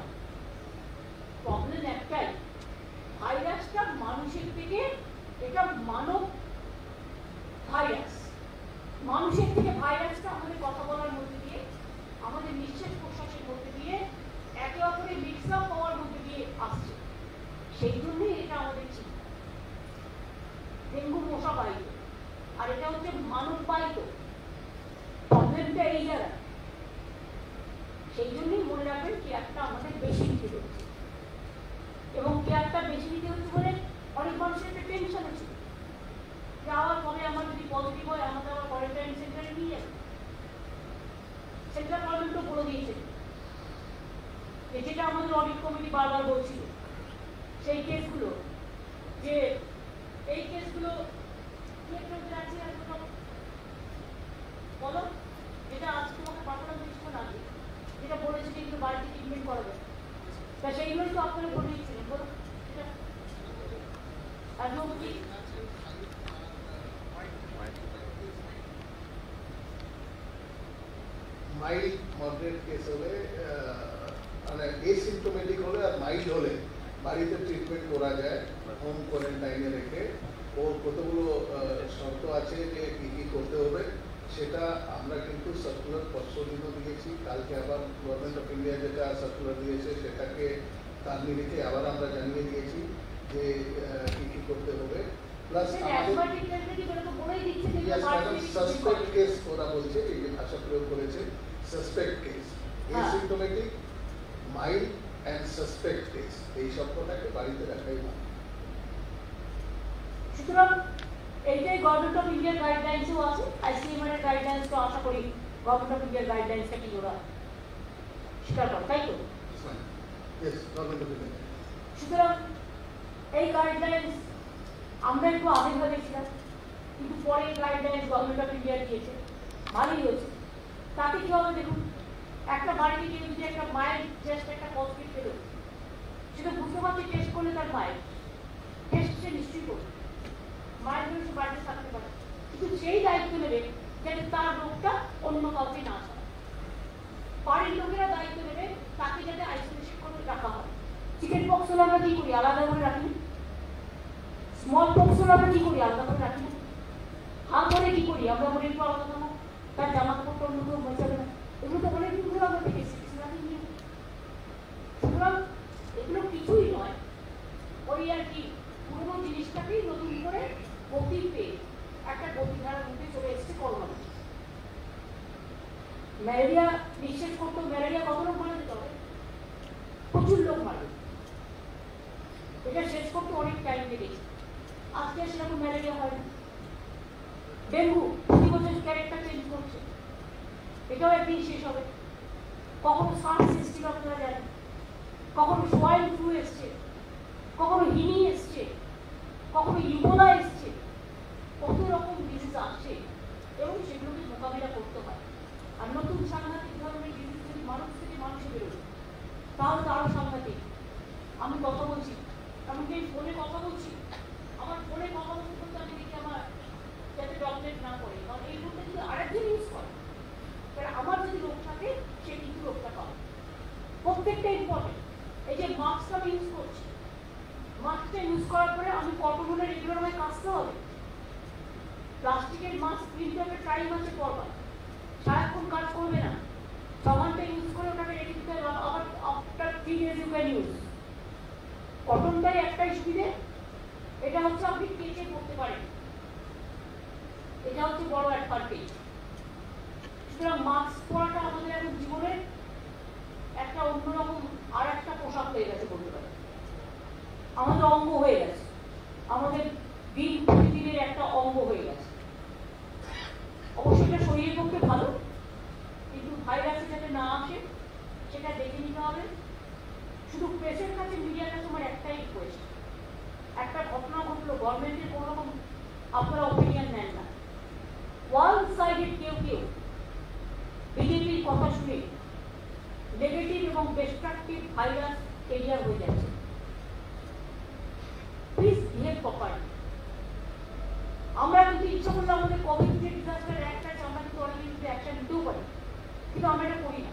প্রবলেম একটাই, ভাইরাসটা মানুষের থেকে, এটা মানব ভাইরাস, মানুষের থেকে ভাইরাসটা আমাদের কথা বলার মধ্যে দিয়ে, আমাদের নিঃশ্বাস প্রশ্বাসের মধ্যে দিয়ে, একে অপরের মিক্স আপ হওয়ার মধ্যে দিয়ে আসছে। সেই জন্যই এটা আমাদের চিন্তা। ডেঙ্গু মশা বাহিত, আর এটা হচ্ছে মানব বাহিত। প্রবলেমটা এই জায়গায়। সেই জন্যই মনে রাখবেন কেয়ারটা আমাদের বেশি নিতে হচ্ছে, এবং কেয়ারটা বেশি নিতে হচ্ছে বলে অনেক মানুষের একটা টেনশন আছে, যাওয়ার পরে আমার যদি পজিটিভ হয় আমাকে আবার কোয়ারেন্টাইন সেন্টারে নিয়ে যাবে। সেন্ট্রাল গভর্নমেন্ট তো বলে দিয়েছে, যেটা আমাদের অডিট কমিটি বারবার বলছিল, সেই কেসগুলো, যে এই কেসগুলো বলো, যেটা আজকে তোমাকে পাঠালাম কিছুক্ষণ আগে, যেটা বলেছে যে এগুলো বাড়িতে ট্রিটমেন্ট করা যায়, তা সেইগুলোই তো আপনারা বলে দিচ্ছিলেন। বলো মাইল্ড মডারেট কেস হলে, মানে এসিম্পটোমেটিক হলে আর মাইল্ড হলে বাড়িতে ট্রিটমেন্ট করা যায় হোম কোয়ারেন্টাইনে রেখে। ওর কতগুলো শর্ত আছে যে কী কী করতে হবে, সেটা আমরা কিন্তু সার্কুলার পরশুদিনও দিয়েছি। কালকে আবার গভর্নমেন্ট অফ ইন্ডিয়া যেটা সার্কুলার দিয়েছে সেটাকে তার নিরিখে আবার আমরা জানিয়ে দিয়েছি যে কী কী করতে হবে। প্লাস সাসপেক্ট কেস ওরা বলছে, এই যে ভাষা প্রয়োগ করেছে suspect case, asymptomatic, mild and suspect case, এই শব্দটাকে বাড়িতে রাখাই ভালো। সুতরাং এইটাই গভর্নমেন্ট অফ ইন্ডিয়ার গাইডলাইন্সও আছে, আইসিএমআর এর গাইডলাইন্স তো আশা করি গভর্নমেন্ট অফ ইন্ডিয়ার গাইডলাইন্সটা কি ওরা স্বীকার করে, তাই তো? সুতরাং এই গাইডলাইন্স আমরা একটু আবেগভাবে ছিলাম, কিন্তু পরে গাইডলাইন্স গভর্নমেন্ট অফ ইন্ডিয়া দিয়েছে, ভালোই হয়েছে। তাতে কি হবে দেখুন, একটা বাড়িতে কেউ যদি একটা মায়ের জাস্ট একটা পজিটিভ পেল, সেটা বুঝতে পারছে টেস্ট করলে তার মায়ের টেস্ট সে নিশ্চয়ই করবে, মায়ের জন্য সে বাড়িতে থাকতে পারে, কিন্তু সেই দায়িত্ব নেবে যাতে তার রোগটা অন্য কাউকে না ছড়ায়। বাড়ির লোকেরা দায়িত্ব নেবে তাকে যাতে আইসোলেশন করে রাখা হয়। চিকেন পক্স হলে আমরা কি করি, আলাদা করে রাখি না? স্মল পক্স হলে আমরা কি করি, আলাদা করে রাখি না? হাত ধরে কি করি আমরা, বলি একটু আলাদা থাকবো, তার জামা কাপড়টা অন্য কেউ বাঁচাবে না। এগুলো তো অনেক দিন ধরে আমরা দেখেছি। সুতরাং এগুলো কিছুই নয়, ওই আর কি পুরোনো জিনিসটাকেই নতুন করে গতি পেয়ে একটা গতিধারার মধ্যে চলে এসেছে করোনা। ম্যালেরিয়া নিঃশেষ করতে, ম্যালেরিয়া কত লোক মারা যেত হবে, প্রচুর লোক মারবে, এটা শেষ করতে অনেক টাইম লেগেছে। আজকে সেরকম ম্যালেরিয়া হয় না। ডেঙ্গু প্রতি বছর ক্যারেক্টার চেঞ্জ করছে, এটাও একদিন শেষ হবে। কখনো সার্স এসছিল আপনারা জানেন, কখনো সোয়াইন ফ্লু এসছে, কখনো হিনি এসছে, কখনো ইবোলা এসছে, কত রকম ডিজিজ আসছে এবং সেগুলোকে মোকাবিলা করতে হয়। আর নতুন সাংঘাতিক ধরনের ডিজিজ যদি মানুষ থেকে মানুষে বেরোবে তাহলে তো আরো সাংঘাতিক। আমি কথা বলছি, এমনকি ফোনে কথা বলছি, আমার ফোনে কথা বলতে বলতে আমি দেখি আমার যাতে ড্রপলেট না পড়ে, কারণ এই রোগটা যদি আরেকজন ইউজ করে, তাহলে আমার যদি রোগ থাকে সে কিন্তু রোগটা পাবে। প্রত্যেকটা ইম্পর্টেন্ট। এই যে মাস্কটা আমি ইউজ করছি, মাস্কটা ইউজ করার পরে আমি কতগুলো রেগুলার আমায় কাচতে হবে। প্লাস্টিকের মাস্ক কিনতে হবে টাইম আছে পরবার, সারাক্ষণ কাজ করবে না, 6 ঘন্টা ইউজ করে ওটাকে রেখে দিতে হবে, আবার after 3 days you can use. কটনটাই একটাই সুবিধে, এটা হচ্ছে আপনি কেচে করতে পারেন, এটা হচ্ছে বড় অ্যাডভান্টেজ। সুতরাং মাস্ক পরাটা আমাদের এখন জীবনের একটা অন্যরকম আর একটা পোশাক হয়ে গেছে বলতে পারি, আমাদের অঙ্গ হয়ে গেছে, আমাদের দিন প্রতিদিনের একটা অঙ্গ হয়ে গেছে। অবশ্যই এটা শরীরের পক্ষে ভালো, কিন্তু ভাইরাসে যাতে না আসে সেটা দেখে নিতে হবে। শুধু প্রেসের কাছে, মিডিয়ার কাছে আমার একটাই রিকোয়েস্ট, একটা ঘটনা ঘটলো, গভর্নমেন্টের কোনো রকম আপনারা অপিনিয়ন নেন না, ওয়ান সাইডেড কেউ বিজেপির কথা শুনে নেগেটিভ এবং ডিস্ট্রাকটিভ ভাইরাস ক্যারিয়ার হয়ে যাচ্ছে। Please behave properly. আমরা কিন্তু ইচ্ছা করলে আমাদের কোভিড যে ডিজাস্টার অ্যাক্ট আছে, আমরা কিন্তু অনেক কিছু অ্যাকশন নিতেও পারি, কিন্তু আমরা এটা করি না,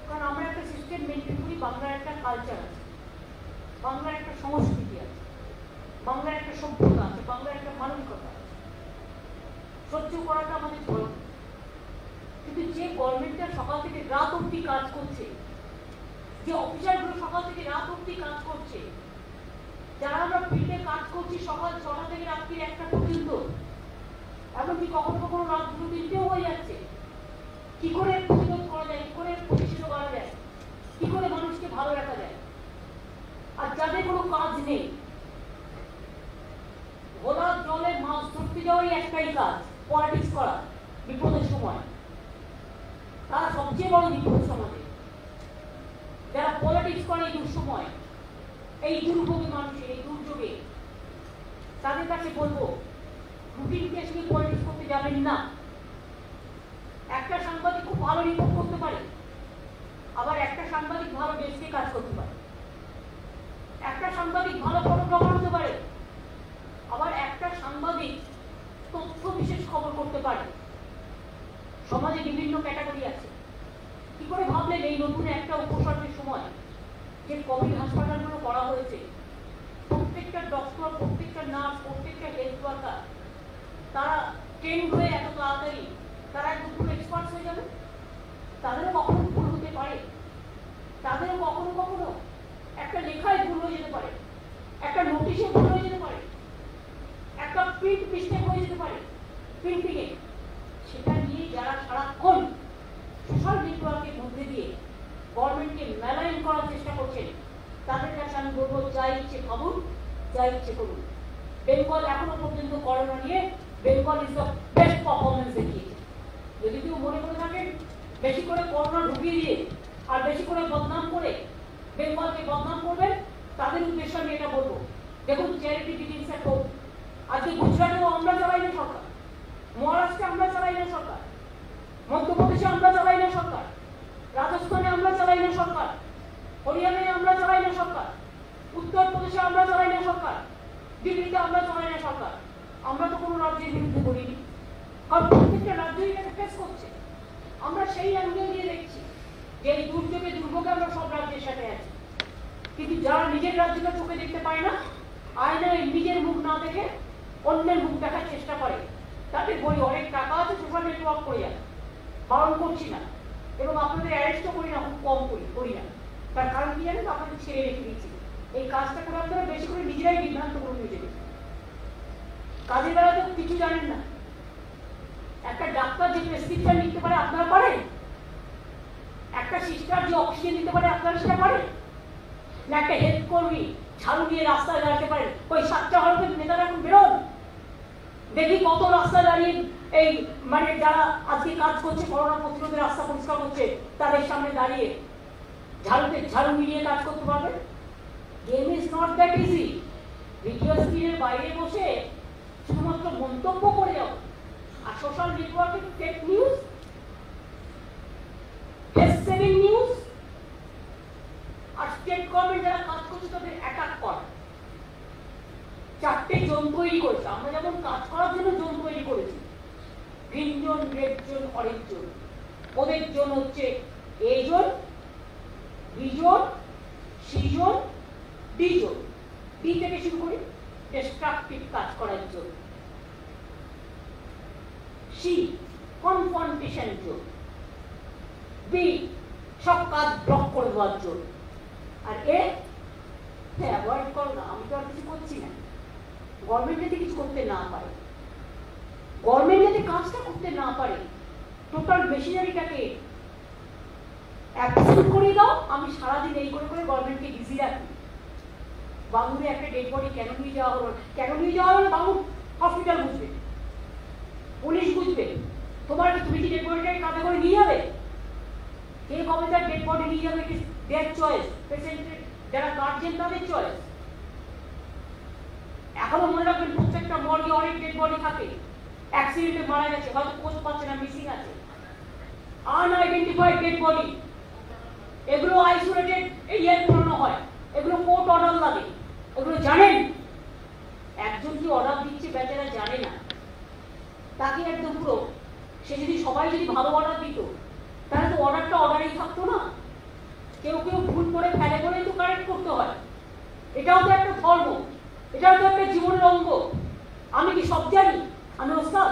কারণ আমরা একটা সিস্টেম মেনটেন করি। বাংলার একটা কালচার আছে, বাংলার একটা সংস্কৃতি আছে, বাংলার একটা সভ্যতা আছে, বাংলার একটা মানবিকতা আছে, সহ্য করাটা আমাদের ধর্ম। কিন্তু যে গভর্নমেন্টটা সকাল থেকে রাত অব্দি কাজ করছে, যে অফিসারগুলো সকাল থেকে রাত অব্দি কাজ করছে, যারা আমরা ফিল্ডে কাজ করছি সকাল 6টা থেকে রাত্রি 1টা পর্যন্ত, এমনকি কখনো কখনো রাত 2-3টেও হয়ে যাচ্ছে, কি করে প্রতিরোধ করা যায়, কি করে প্রতিষ্ঠিত করা যায়, কি করে মানুষকে ভালো রাখা যায়? আর যাদের কোনো কাজ নেই, ঘোলার জলে মাছ ধরতে যাওয়াই একটাই কাজ, পলিটিক্স করা বিপদের সময়, তারা সবচেয়ে বড় বিপদ সমাজে। যারা পলিটিক্স করে এই দুঃসময়, এই দুর্ভোগী মানুষের, এই দুর্যোগে, তাদের কাছে বলবো রুটিন কেস নিয়ে পলিটিক্স করতে যাবেন না। একটা সাংবাদিক খুব ভালো রিপোর্ট করতে পারে, আবার একটা সাংবাদিক ভালো ডেস্কে কাজ করতে পারে, একটা সাংবাদিক ভালো ফটোগ্রাফার হতে পারে, আবার একটা সাংবাদিক তথ্য বিশেষ খবর করতে পারে। সমাজে বিভিন্ন ক্যাটাগরি আছে। কি করে ভাবলেন এই নতুন একটা উপসর্গের সময় যে কোভিড হাসপাতালগুলো করা হয়েছে, প্রত্যেকটা ডক্টর, প্রত্যেকটা নার্স, প্রত্যেকটা হেলথ ওয়ার্কার তারা ট্রেন হয়ে এত তাড়াতাড়ি তারা একদম পুরো এক্সপার্ট হয়ে যাবে? তাদেরও কখনো ভুল হতে পারে, তাদেরও কখনো কখনো একটা লেখায় ভুল হয়ে যেতে পারে, একটা নোটিশে ভুল হয়ে যেতে পারে, একটা প্রিন্ট মিস্টেক হয়ে যেতে পারে প্রিন্টিংয়ে। সেটা নিয়ে যারা সারাক্ষণ সোশ্যাল নেটওয়ার্কের মধ্যে দিয়ে গভর্নমেন্টকে মেলাইন করার চেষ্টা করছেন, তাদের কাছে আমি বলবো যা ইচ্ছে ভাবুন, যা ইচ্ছে করুন। বেঙ্গল এখনো পর্যন্ত করোনা নিয়ে Bengal is the best performance দেখিয়েছে। যদি কেউ মনে করে থাকেন বেশি করে করোনা ঢুকিয়ে দিয়ে আর বেশি করে বদনাম করে বেঙ্গলকে বদনাম করবেন, তাদের উদ্দেশ্যে আমি এটা বলবো, দেখুন চ্যারিটি বিগিনস এট হোম। আজকে গুজরাটেও আমরা চালাই না সরকার, মহারাষ্ট্রে আমরা চালাই না সরকার, মধ্যপ্রদেশে আমরা চালাই না সরকার, রাজস্থানে আমরা চালাই না সরকার, হরিয়ানায় আমরা চালাই না সরকার, উত্তরপ্রদেশে আমরা চালাই না সরকার, দিল্লিতে আমরা চালাই না সরকার। আমরা তো কোনো রাজ্যের বিরুদ্ধে বলিনি, আর প্রত্যেকটা রাজ্যই এটাকে ফেস করছে। আমরা সেই অ্যাঙ্গেল দিয়ে দেখছি যে এই দুর্যোগে দুর্ভোগে আমরা সব রাজ্যের সাথে আছি, কিন্তু যারা নিজের রাজ্যটা চোখে দেখতে পায় না, আয়নায় নিজের মুখ না দেখে অন্যের মুখ দেখার চেষ্টা করে, তাদের বলি অনেক টাকা আছে, সোশ্যাল নেটওয়ার্ক করে যাবে, বারণ করছি না, এবং আপনাদের অ্যারেস্টও করি না, খুব কম করি না। তার কারণ কি জানেন? আপনাদের ছেড়ে রেখে দিচ্ছি। এই কাজটা করে আপনারা বেশি করে নিজেরাই বিভ্রান্ত করে নিয়ে যাবেন, কাজের বেলা তো কিছু জানেন না। একটা ডাক্তার যে প্রেসক্রিপশন লিখতে পারে আপনারা পারেন? একটা সিস্টার যে অক্সিজেন দিতে পারে আপনারা সেটা পারেন? না একটা হেলথ কর্মী ঝাড়ু দিয়ে রাস্তায় দাঁড়াতে পারেন? ওই 7টা হরফের নেতারা এখন বেরোন, দেখি কত রাস্তা দাঁড়িয়ে এই মানে যারা আজকে কাজ করছে করোনা প্রতিরোধে রাস্তা পরিষ্কার করছে, তাদের সামনে দাঁড়িয়ে ঝাড়ু মিলিয়ে কাজ করতে পারবে? Game is not that easy. Video স্ক্রিনের বাইরে বসে শুধুমাত্র মন্তব্য করে যাও, আর সোশ্যাল নেটওয়ার্কে fake news, face saving news, আর স্টেট গভর্নমেন্ট যারা কাজ করছে তাদের অ্যাটাক করা। 4টে জোন তৈরি করেছে। আমরা যেমন কাজ করার জন্য জোন তৈরি করেছি, green zone, red zone, orange zone. ওদের জোন হচ্ছে A zone, B zone, C zone, D zone. D থেকে শুরু করি, ডিস্ট্রাকটিভ কাজ করার zone. C confrontation zone. B সব কাজ ব্লক করে দেওয়ার জোন। আর এ অ্যাভয়েড করো না, আমি তো আর কিছু করছি না। গভর্নমেন্ট যদি কিছু করতে না পারে, গভর্নমেন্ট যদি কাজটা করতে না পারে, টোটাল মেশিনারিটাকে অ্যাবসলিউট করে দাও। আমি সারাদিন এই করে করে গভর্নমেন্টকে বিজি রাখি। বাঙুরে একটা ডেড বডি কেন নিয়ে যাওয়া হলো, কেন নিয়ে যাওয়া হলো, বাঙুর হসপিটাল বুঝবে, পুলিশ বুঝবে। তুমি কি ডেড বডিটাকে কাঁধে করে নিয়ে যাবে? কে কবে তার ডেড বডি নিয়ে যাবে, ইট ইজ দেয়ার চয়েস। পেশেন্টের যারা গার্জিয়ান তাদের চয়েস। এখনো মনে রাখবেন, প্রত্যেকটা মর্গে অনেক ডেড বডি থাকে। অ্যাক্সিডেন্টে মারা গেছে, হয়তো খোঁজ পাচ্ছে না, মিসিং আছে, আনআইডেন্টিফাইড ডেড বডি। এগুলো আইসোলেটেড এরিয়ায় পুরনো হয়, এগুলো কোর্ট অর্ডার লাগে। এগুলো জানেন? একজন কি অর্ডার দিচ্ছে বেচারা জানে না, তাকে একদম পুরো, সে যদি সবাই যদি ভালো অর্ডার দিত তাহলে তো অর্ডারটা অর্ডারেই থাকতো না। কেউ কেউ ভুল করে ফেলে বলেই তো কারেক্ট করতে হয়। এটাও তো একটা ধর্ম, এটাও তো একটা জীবনের অঙ্গ। আমি কি সব জানি? আমি ওস্তাদ?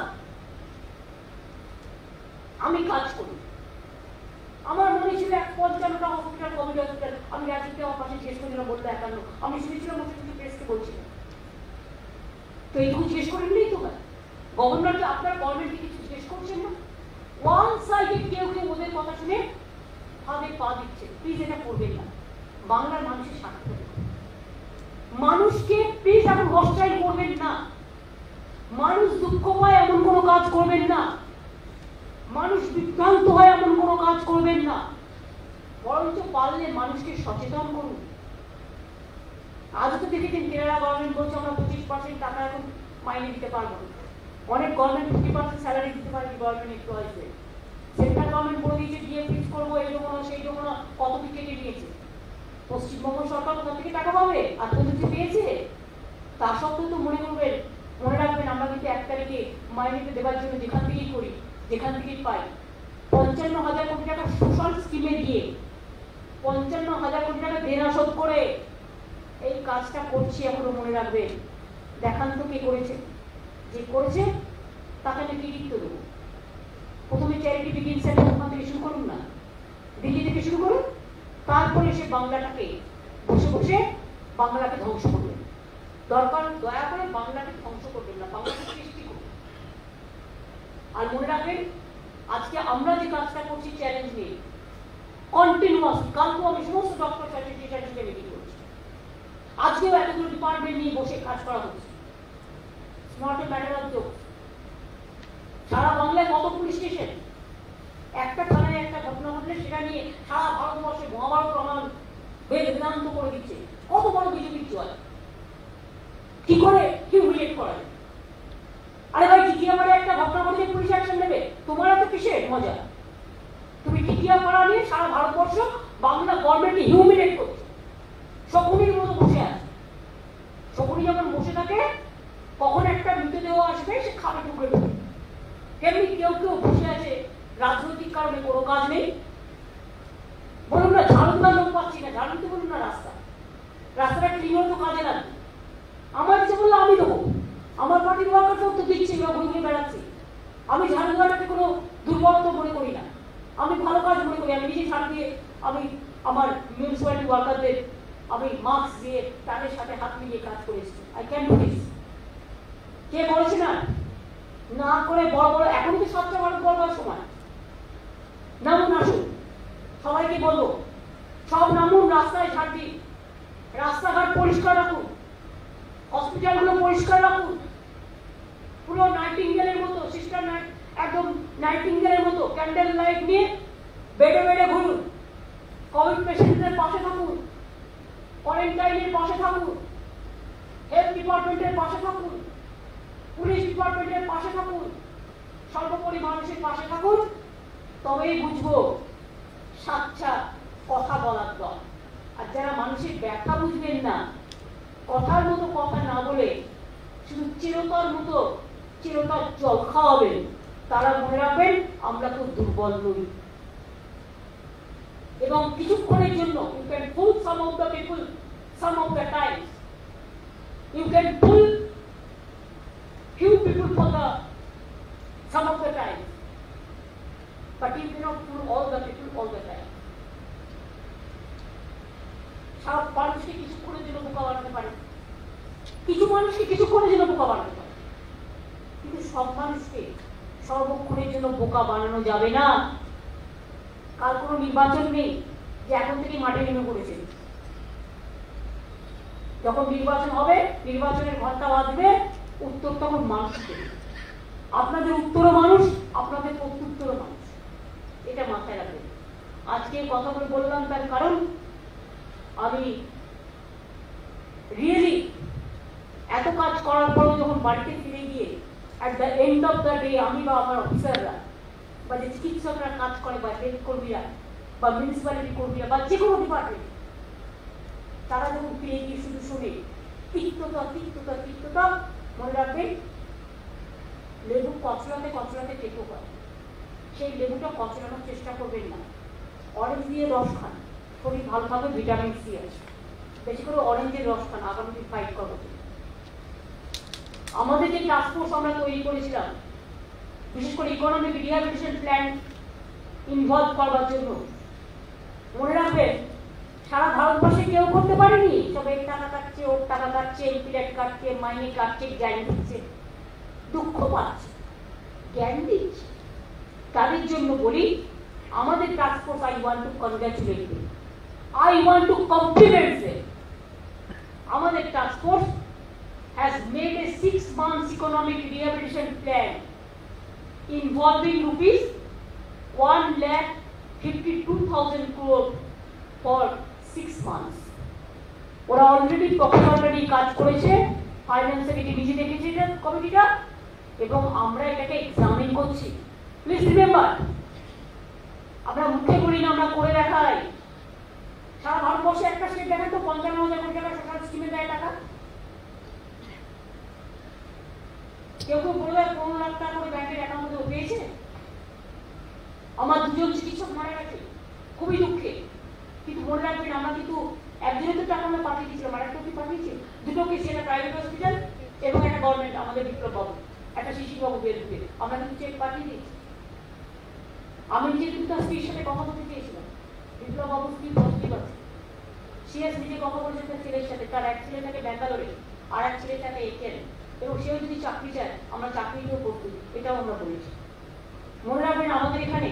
আমি কাজ করি। আমার মনে ছিল 55টা হসপিটাল, কোভিড হসপিটাল। আমি রাজনীতি আমার পাশে জিজ্ঞেস করেছিলাম, বলতে 51। আমি শুনেছিলাম মুখ্যমন্ত্রী প্রেসকে বলছিলাম, তো এইটুকু জিজ্ঞেস করে নিলেই তো হয়। গভর্নরকে, আপনার গভর্নমেন্টকে কিছু জিজ্ঞেস করছেন না। ওয়ান সাইডে কেউ কেউ ওদের কথা শুনে ফাঁদে পা দিচ্ছে। প্লিজ এটা করবেন না। বাংলার মানুষের স্বার্থ, মানুষকে প্লিজ এখন হস্টাইল করবেন না। মানুষ দুঃখ পায় এমন কোনো কাজ করবেন না। মানুষ বিভ্রান্ত হয় এমন কোনো কাজ করবেন না। বরঞ্চ পারলে মানুষকে সচেতন করুন। আজ তো দেখেছেন কেরালা গভর্নমেন্ট বলছে আমরা 25% টাকা এখন মাইনে দিতে পারবো না। অনেক গভর্নমেন্ট 50% স্যালারি দিতে পারে গভর্নমেন্ট এমপ্লয়িজদের। সেন্ট্রাল গভর্নমেন্ট বলে দিয়েছে ডিএ ফিক্স করবো, এই জন্য সেই জন্য কত কি কেটে নিয়েছে। পশ্চিমবঙ্গ সরকার কোথা থেকে টাকা পাবে? আর প্রযুক্তি পেয়েছে। তা সত্ত্বেও তো মনে রাখবেন, আমরা কিন্তু 1 তারিখে মাইনেতে দেওয়ার জন্য যেখান থেকেই করি, যেখান থেকেই পাই, 55,000 কোটি টাকা সোশ্যাল স্কিমে দিয়ে 55,000 কোটি টাকা দেনা শোধ করে এই কাজটা করছি। এখনো মনে রাখবেন, দেখান তো কে করেছে। যে করেছে তাকে আমি কৃতিত্ব দেবো। প্রথমে চ্যারিটি বিগিনস এট হোম, ওখান থেকে শুরু করুন না, দিল্লি থেকে শুরু করুন। তারপরে সে বাংলাটাকে বসে বসে বাংলাকে ধ্বংস করবেন। দরকার দয়া করে বাংলাকে ধ্বংস করবেন না, বাংলাকে সৃষ্টি করুন। আর মনে রাখবেন, আজকে আমরা যে কাজটা করছি চ্যালেঞ্জ নিয়ে কন্টিনিউয়াস, কালকেও আমি সমস্ত ডক্টর অ্যাসোসিয়েশনের সঙ্গে মিটিং করছি, আজকেও এতগুলো ডিপার্টমেন্ট নিয়ে বসে কাজ করা হচ্ছে। Not a matter of joke. সারা বাংলায় কত পুলিশ স্টেশন, একটা থানায় একটা ঘটনা ঘটলে সেটা নিয়ে সারা ভারতবর্ষে মহাভারত রামায়ণ বেদান্ত করে দিচ্ছে। কত বড় বিজেপির জয়, কি করে হিউমিলিয়েট করা যায়। আরে ভাই, টিকিয়াপাড়ে একটা ঘটনা ঘটলে পুলিশ অ্যাকশন নেবে, তোমার এত কিসের মজা? তুমি টিকিয়াপাড়া নিয়ে সারা ভারতবর্ষ বাংলা গভর্নমেন্টকে হিউমিলিয়েট করছো। শকুনির মতো বসে আছে। শকুনি যখন বসে থাকে, কখন একটা মৃতদেহ আসবে সে খাবে টুকরে টুকরে। তেমনি কেউ কেউ বসে আছে রাজনৈতিক কারণে, কোনো কাজ নেই। বলুন না ঝাড়ুদার লোক পাচ্ছি না, ঝাড়ু দিতে বলুন না রাস্তাটা ক্লিন তো কাজে লাগবে। আমার ইচ্ছে বললে আমি দেবো, আমার পার্টির ওয়ার্কারকেও তো দিচ্ছি, ঘুরে ঘুরে বেড়াচ্ছি। আমি ঝাড়ু দেওয়াটাকে কোনো দুর্বলতা মনে করি না, আমি ভালো কাজ মনে করি। আমি নিজে ঝাড়ু দিয়ে, আমি আমার মিউনিসিপ্যালিটি ওয়ার্কারদের আমি মাস্ক দিয়ে তাদের সাথে হাত মিলিয়ে কাজ করেছি। I can do this. কে করেছে না? না করে বড় বড়, এখন তো স্বচ্ছ ভারত বলবার সময়। নামুন, আসুন, সবাইকে বলবো সব নামুন, রাস্তায় ঝাড় দিন, রাস্তাঘাট পরিষ্কার রাখুন, হসপিটালগুলো পরিষ্কার রাখুন। পুরো নাইটিঙ্গেলের মতো সিস্টার, একদম নাইটিঙ্গেলের মতো ক্যান্ডেল লাইট নিয়ে বেডে বেডে ঘুরুন। কোভিড পেশেন্টদের পাশে থাকুন, কোয়ারেন্টাইনের পাশে থাকুন, হেলথ ডিপার্টমেন্টের পাশে থাকুন, পুলিশ ডিপার্টমেন্টের পাশে থাকুন, সর্বোপরি মানুষের পাশে থাকুন। তবেই বুঝবো সাচ্চা কথা বলার দল। আর যারা মানুষের ব্যথা বুঝবেন না, কথার মতো কথা না বলে শুধু চিরতর জল খাওয়াবেন, তারা মনে রাখবেন আমরা তো দুর্বল নই। এবং কিছুক্ষণের জন্য know, you can pull some of the people some of the times. You can pull few people for the some of the time, but you cannot pull all the people all the time. সব মানুষকে কিছুক্ষণের জন্য বোকা বানাতে পারে, কিছু মানুষকে কিছুক্ষণের জন্য বোকা বানাতে পারে, কিন্তু সব মানুষকে সর্বক্ষণের জন্য বোকা বানানো যাবে না। কাল কোনো নির্বাচন নেই যে এখন থেকে মাঠে নেমে পড়েছে। যখন নির্বাচন হবে, নির্বাচনের ঘন্টা বাজবে, উত্তর তখন মানুষ দেবে। আপনাদের উত্তরও মানুষ, আপনাদের প্রত্যুত্তরও মানুষ, এটা মাথায় রাখবেন। আজকে কথাগুলো বললাম তার কারণ আমি রিয়েলি এত কাজ করার পরও যখন বাড়িতে ফিরে গিয়ে at the end of the day আমি বা আমার অফিসাররা বা যে চিকিৎসকরা কাজ করে বা হেলথ কর্মীরা বা মিউনিসিপ্যালিটি কর্মীরা বা যে কোনো ডিপার্টমেন্ট, তারা যখন ফিরে গিয়ে শুধু শুনে তিক্ততা তিক্ততা তিক্ততা, মনে রাখবেন লেবু কচলাতে কচলাতে টেকো হয়, সেই লেবুটা কচলানোর চেষ্টা করবেন না। অরেঞ্জ দিয়ে রস খান, শরীর ভালো থাকবে, ভিটামিন সি আছে, বেশি করে অরেঞ্জের রস খান আগামী দিন ফাইট করবো। আমাদের যে টাস্ক ফোর্স আমরা তৈরি করেছিলাম বিশেষ করে ইকোনমিক রিহ্যাবিলিটেশন প্ল্যান ইনভলভ করবার জন্য, মনে রাখবেন সারা ভারতবর্ষে কেউ করতে পারেনি। সব এর টাকা কাটছে, ওর টাকা কাটছে, এমপিলেট কাটছে, মাইনে কাটছে, জ্ঞান দিচ্ছে, দুঃখ পাচ্ছে, জ্ঞান দিচ্ছে। তাদের জন্য বলি আমাদের task force, I want to congratulate them, I want to compliment them. আমাদের task force has made a 6 months economic rehabilitation plan involving rupees 1,52,000 crore for 6 months. ওরা অলরেডি প্রকল্পটি কাজ করেছে, ফাইন্যান্স কমিটি নিজে দেখেছে কমিটিটা, এবং আমরা এটাকে এক্সামিন করছি। প্লিজ রিমেম্বার, আমরা মুখে বলি না, আমরা করে দেখাই। সারা ভারতবর্ষে একটা স্টেট দেখেন তো 55,000 কোটি টাকা সোশ্যাল স্কিমে দেয় টাকা। কেউ কেউ বলবে 15 লাখ টাকা করে ব্যাংকের অ্যাকাউন্টে পেয়েছে। আমার দুজন চিকিৎসক মারা গেছে, খুবই দুঃখে, কিন্তু মনে রাখবেন আমরা কিন্তু একজনের তো টাকা আমরা পাঠিয়ে দিয়েছিলাম, আর একটা কি পাঠিয়েছি, দুটো কেসি, একটা প্রাইভেট হসপিটাল এবং একটা গভর্নমেন্ট, আমাদের বিপ্লব বাবু, একটা শিশিরবাবু বেরুতে, আমরা কিন্তু চেক পাঠিয়ে দিয়েছি। আমি নিজে কিন্তু তার স্ত্রীর সাথে কথা বলতে চেয়েছিলাম, বিপ্লব বাবু স্ত্রী পজিটিভ আছে, সিএস নিজে কথা বলছে তার ছেলের সাথে, তার এক ছেলে থাকে ব্যাঙ্গালোরে আর এক ছেলে থাকে এখানে, এবং সেও যদি চাকরি চায় আমরা চাকরিও করতে, এটাও আমরা বলেছি। মনে রাখবেন আমাদের এখানে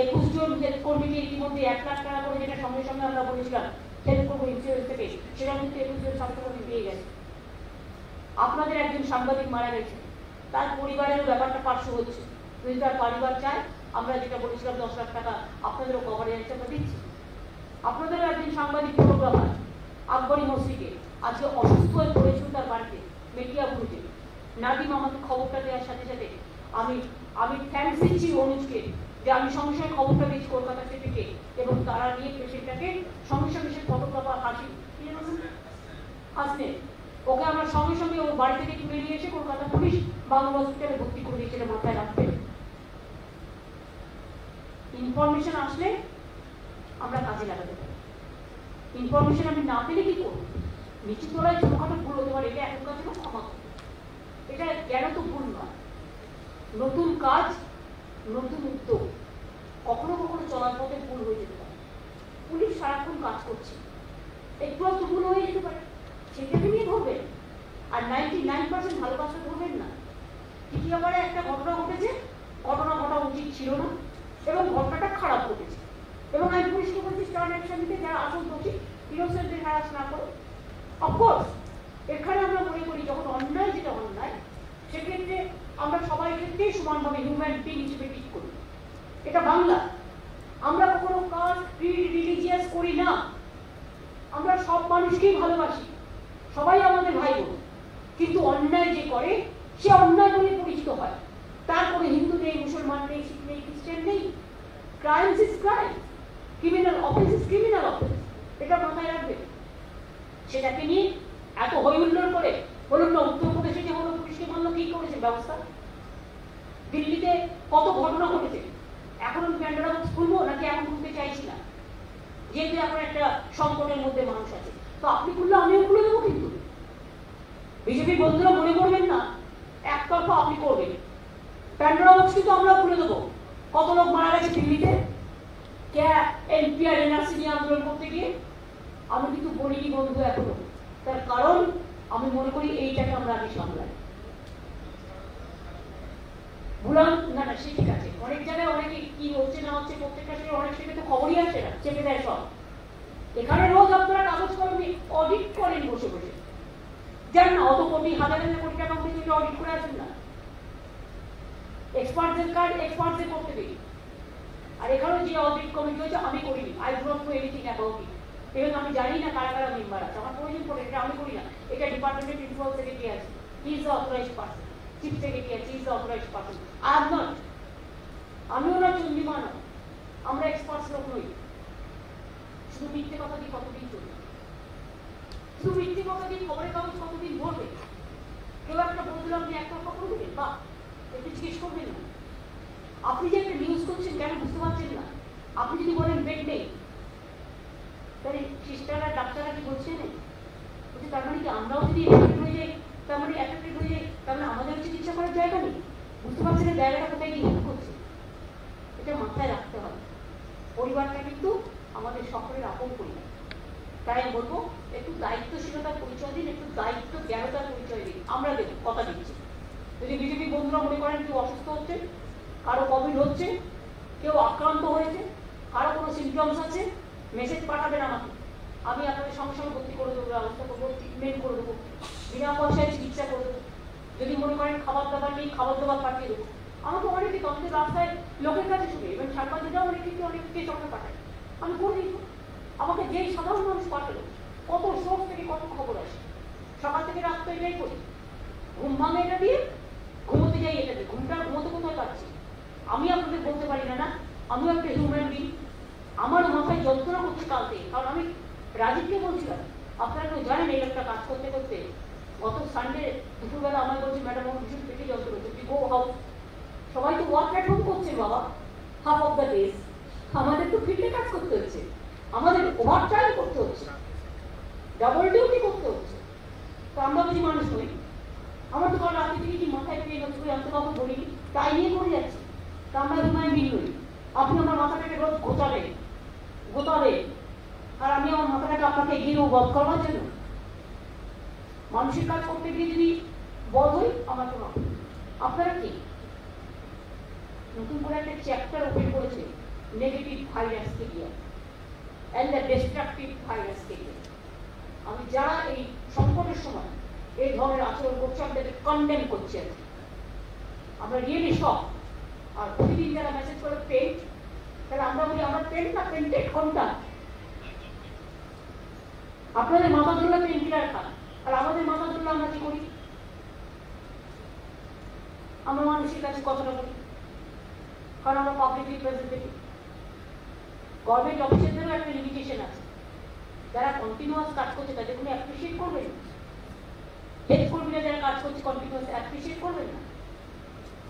21 জন হেলথ কর্মীকে ইতিমধ্যে 1 লাখ টাকা করে, যেটা সঙ্গে সঙ্গে আমরা বলেছিলাম হেল্প করবো ইন্স্যুরেন্স থেকে, সেটা কিন্তু 21 জন স্বাস্থ্যকর্মী পেয়ে গেছে। আপনাদের একজন সাংবাদিক মারা গেছে, তার পরিবারের ব্যাপারটা পার্শ্ব হচ্ছে, যদি তার পরিবার চায় আমরা যেটা বলেছিলাম 10 লাখ টাকা আপনাদেরও কভারেজ আমরা দিচ্ছি। আপনাদেরও একজন সাংবাদিক ফটোগ্রাফার আকবরী মসজিদে আজকে অসুস্থ হয়ে পড়েছিল তার বাড়িতে মেটিয়াপুরে। নাদিম আমাকে খবরটা দেওয়ার সাথে সাথে আমি থ্যাঙ্কস দিচ্ছি অনুজকে, যে আমি সঙ্গে সঙ্গে খবরটা দিচ্ছি কলকাতা থেকে, এবং তারা নিয়ে পেশেন্টটাকে সঙ্গে সঙ্গে সে ফটোগ্রাফার হাসনে, ওকে আমরা সঙ্গে সঙ্গে ওর বাড়ি থেকে তুলে নিয়ে এসে কলকাতা পুলিশ বাংলা হসপিটালে ভর্তি করে দিয়েছিল। মাথায় রাখতে, ইনফরমেশন আসলে আমরা কাজে লাগাতে পারি। ইনফরমেশন আমি না পেলে কি করবো? নিচু তলায় ছোটখাটো ভুল হতে পারে, এটা এখনকার জন্য ক্ষমা করতে, এটা কেন তো ভুল নয়। নতুন কাজ, নতুন উদ্যোগ, কখনো কখনো চলার পথে ভুল হয়ে যেতে পারে। পুলিশ সারাক্ষণ কাজ করছে, একটু একটু ভুল হয়ে যেতে পারে, সেটাকে নিয়ে ধরবেন। আর 99% ভালো কাজটা ধরবেন না। টিকিয়াপাড়ায় একটা ঘটনা ঘটেছে, ঘটনা ঘটা উচিত ছিল না, এবং ঘটনাটা খারাপ ঘটেছে, এবং আমি পুলিশকে বলছি স্টার্ন অ্যাকশন নিতে, যারা আসল দোষী ইনোসেন্টদের হ্যারাস না করো। অফকোর্স এখানে আমরা মনে করি যখন অন্যায় যেটা অন্যায়, সেক্ষেত্রে আমরা সবাই ক্ষেত্রেই সমানভাবে হিউম্যান বিং হিসেবে ঠিক করি। এটা বাংলা, আমরা কখনো কাস্ট, ক্রিড, রিলিজিয়াস করি না। আমরা সব মানুষকেই ভালোবাসি, সবাই আমাদের ভাই বোন, কিন্তু অন্যায় যে করে সে অন্যায় বলে পরিচিত হয়। তারপরে হিন্দু নেই, মুসলমান নেই, শিখ নেই, খ্রিস্টান নেই। Crimes is crime, criminal offence is criminal offence, এটা মাথায় রাখবে। সেটাকে নিয়ে এত হইহুল্লোড় করে বলুন না, উত্তরপ্রদেশে যে হলো পুলিশকে মানলো, কি করেছে ব্যবস্থা? দিল্লিতে কত ঘটনা ঘটেছে, এখন আমি প্যান্ডোরা বক্স খুলবো নাকি এখন খুলতে চাইছি না? যেহেতু এখন একটা সংকটের মধ্যে মানুষ আছে। তো আপনি খুললে আমিও খুলে দেবো, কিন্তু বিজেপি বন্ধুরা মনে করবেন না একতরফা আপনি করবেন। প্যান্ডোরা বক্স কিন্তু আমরাও খুলে দেবো। কত লোক মারা গেছে দিল্লিতে এনপিআর এনআরসি নিয়ে আন্দোলন করতে গিয়ে, আমি কিন্তু বলিনি বন্ধু এখনো। তার কারণ আমি মনে করি এইটাকে আমরা আগে সামলাই। ভুলাম না না সে ঠিক আছে, অনেক জায়গায় অনেকে কি হচ্ছে না হচ্ছে প্রত্যেকটা সময় অনেক সময় তো খবরই আসে না, চেপে দেয় সব। এখানে রোজ আপনারা কাগজ কলমে অডিট করেন বসে বসে, জান না অত কোটি হাজার হাজার কোটি টাকা দিয়ে অডিট করে আসেন না। এক্সপার্টদের কাজ এক্সপার্টদের করতে দিই। আর এখানেও যে অডিট কমিটি হয়েছে আমি করিনি, I don't know anything about it. এবং আমি জানি না কারা কারা মেম্বার আছে, আমার প্রয়োজন পড়ে, এটা আমি করি না। এটা ডিপার্টমেন্টের প্রিন্সিপাল সেক্রেটারি আছে, he is the authorised person. Chief secretary আছে, he is the authorised person. I am not, আমিও না চন্ডিমা না, আমরা এক্সপার্টস লোক নই। শুধু মিথ্যে কথা দিয়ে কতদিন চলবে? শুধু মিথ্যে কথা দিয়ে খবরের কাগজ কতদিন ধরবে? কেউ একটা বলছিল আপনি একটা খবর দেবেন, বা একটু জিজ্ঞেস করবেন না। আপনি যে একটা নিউজ করছেন কেন বুঝতে পারছেন না? আপনি যদি বলেন বেড নেই, তাহলে সিস্টাররা ডাক্তাররা কি বলছেন? তার মানে কি আমরাও যদি এফেক্টেড হয়ে যাই, তার মানে এফেক্টেড হয়ে যাই, তার মানে আমাদের চিকিৎসা করার জায়গা নেই? বুঝতে পারছেন না জায়গাটা কোথায় গিয়ে হেল্প করছে? এটা মাথায় রাখতে হবে। পরিবারটা কিন্তু আমাদের সকলের আপন পরিবার। তাই আমি বলবো একটু দায়িত্বশীলতার পরিচয় দিন, একটু দায়িত্ব জ্ঞানতার পরিচয় দিন। আমরা দেব, কথা দিচ্ছি। যদি বিজেপি বন্ধুরা মনে করেন কেউ অসুস্থ হচ্ছে, কারো কোভিড হচ্ছে, কেউ আক্রান্ত হয়েছে, কারো কোনো সিমটমস আছে, মেসেজ পাঠাবেন আমাকে, আমি আপনাদের সঙ্গে সঙ্গে ভর্তি করে দেবো, ব্যবস্থা করবো, ট্রিটমেন্ট করে দেবো, বিনা পয়সায় চিকিৎসা করে দেবো। যদি মনে করেন খাবার দাবার নেই, খাবার দাবার পাঠিয়ে দেবো। আমাকে অনেকে তন্ত্রের রাস্তায় লোকের কাছে শুনে, এবং সাংবাদিকরাও অনেককে সঙ্গে পাঠায়, আমি করে দিই। আমাকে যেই সাধারণ মানুষ পাঠালো, কত সোর্স থেকে কত খবর আসে, সকাল থেকে রাত তো এটাই করি। ঘুম ভাঙে এটা দিয়ে, ঘুমোতে যাই এটা দিয়ে। ঘুমটা ঘুমোতে কোথায় পাচ্ছি? আমি আপনাদের বলতে পারি না, না আমিও একটা হিউম্যান বিং। আমার মাথায় যন্ত্রণা করছে কাল থেকে। কারণ আমি রাজীবকে বলছিলাম, আপনারা কেউ জানেন এই একটা কাজ করতে করতে গত সানডে দুপুরবেলা আমার বলছি ম্যাডাম আমার ভীষণ পেটে যন্ত্রণা হচ্ছে, গো হাউস। সবাই তো ওয়ার্ক অ্যাট হোম করছে বাবা, হাফ অফ দ্য ডেজ। আমাদের তো ফিল্ডে কাজ করতে হচ্ছে, আমাদের ওভার টাইম করতে হচ্ছে, ডাবল ডিউটি করতে হচ্ছে। তো আমরা যদি মানুষ নই, আমার তো কারণ রাতে থেকে কি মাথায় পেয়ে যাচ্ছে, আমি তো কাউকে বলিনি, তাই নিয়ে করে যাচ্ছি। তা আমরা হিউম্যান বিং নই। আপনি আমার মাথাটাকে রোজ গোটাবেন, আর আমি আমার মাথাটাকে আপনাকে এগিয়ে দেবো বধ করবার জন্য? মানুষের কাজ করতে গিয়ে যদি বধ হই, আমার কোনো আপনারা কি নতুন করে একটা চ্যাপ্টার ওপেন করেছে negative virus career and the destructive virus career. আমি যারা এই সংকটের সময় এই ধরনের আচরণ করছে আমি তাদের কন্ডেম করছি। আমরা রিয়েলি শক। আর প্রতিদিন যারা মেসেজ করে পেন্ট, তাহলে আমরা বলি আমরা পেন্ট না পেন্টেড কোনটা? আপনাদের মাথা ধরলে পেন কিলার খান, আর আমাদের মাথা ধরলে আমরা কি করি? আমরা মানুষের কাছে কথাটা বলি, কারণ আমরা পাবলিক রিপ্রেজেন্টেটিভ। গভর্নমেন্ট অফিসারদেরও একটা লিমিটেশন আছে। যারা কন্টিনিউয়াস কাজ করছে তাদের কোনো অ্যাপ্রিসিয়েট করবেন না। হেল্প কর্মীরা যারা কাজ করছে কন্টিনিউয়াস অ্যাপ্রিসিয়েট করবেন না।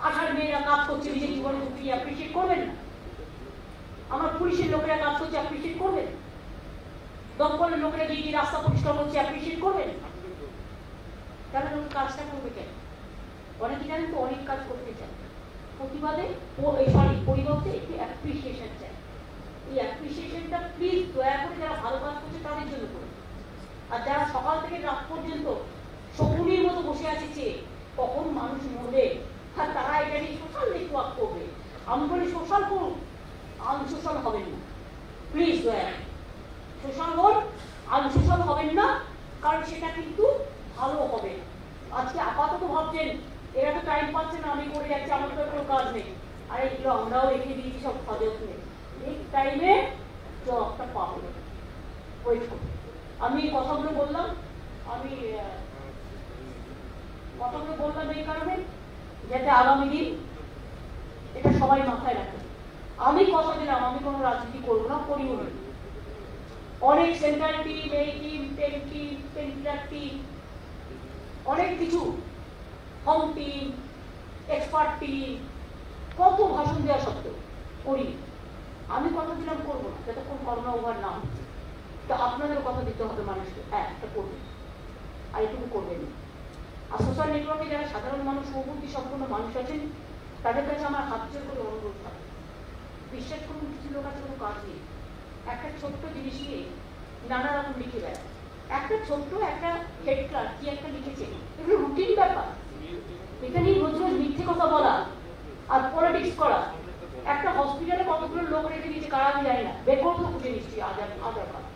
আশার মেয়েরা কাজ করছে নিজের জীবনে ঢুকি অ্যাপ্রিসিয়েট করবেন না। আমার পুলিশের লোকেরা কাজ করছে অ্যাপ্রিসিয়েট করবেন। দমকলের লোকেরা গিয়ে রাস্তা পরিষ্কার করছে অ্যাপ্রিসিয়েট করবেন। তাহলে লোক কাজটা করবে কেন? অনেকে জানেন তো অনেক কাজ করতে চায়, প্রতিবাদে পরিবর্তে একটু অ্যাপ্রিসিয়েশন চায়। এই অ্যাপ্রিসিয়েশনটা প্লিজ দয়া করে যারা ভালো কাজ করছে তাদের জন্য করুন। আর যারা সকাল থেকে রাত পর্যন্ত শকুনির মতো বসে আছে চেয়ে কখন মানুষ মরবে, আর তারা এটা নিয়ে সোশ্যাল নেটওয়ার্ক করবে, আমি বলি সোশ্যাল করুন, আনসোশ্যাল হবেন না প্লিজ দয়া। সোশ্যাল ভোট আনসোশ্যাল হবেন না, কারণ সেটা কিন্তু ভালো হবে। আজকে আপাতত ভাবছেন এরা তো টাইম পাচ্ছে না, আমি করে যাচ্ছি, আমার তো কোনো কাজ নেই। আর এগুলো আমরাও রেখে দিয়েছি সব সযত্নে, এই টাইমে জবটা পাবো। ওয়েট করুন। আমি কথাগুলো বললাম, এই কারণে যাতে আগামী দিন এটা সবাই মাথায় রাখে। আমি কথা দিলাম আমি কোনো রাজনীতি করবো না, করিও না। অনেক সেন্ট্রাল টিম, এই টিম, সেন্ট্রাল টিম, অনেক কিছু, হোম টিম, এক্সপার্ট টিম, কত ভাষণ দেওয়া সত্ত্বেও করি। আমি কথা দিলাম করবো না যতক্ষণ করোনা ওভার না হচ্ছে। তো আপনাদেরও কথা দিতে হবে মানুষকে, এটা করবেন আর এটুকু করবেন। আর সোশ্যাল নেটওয়ার্কে যারা সাধারণ মানুষ, সুবুদ্ধি সম্পন্ন মানুষ আছেন, তাদের কাছে আমার হাত জোর করে অনুরোধ থাকে, বিশ্বাস করুন কিছু লোক আছে কোনো কাজ নেই, একটা ছোট্ট জিনিস নিয়ে নানা রকম লিখে দেয়। একটা ছোট্ট একটা হেড ক্লাস কি একটা লিখেছে, এগুলো রুটিন ব্যাপার। এখানেই রোজ রোজ মিথ্যে কথা বলা আর পলিটিক্স করা। একটা হসপিটালে কতগুলো লোক রেখে দিয়েছে কারা আমি জানি না, বের করে তো খুঁজে নিচ্ছি আধার কার্ড,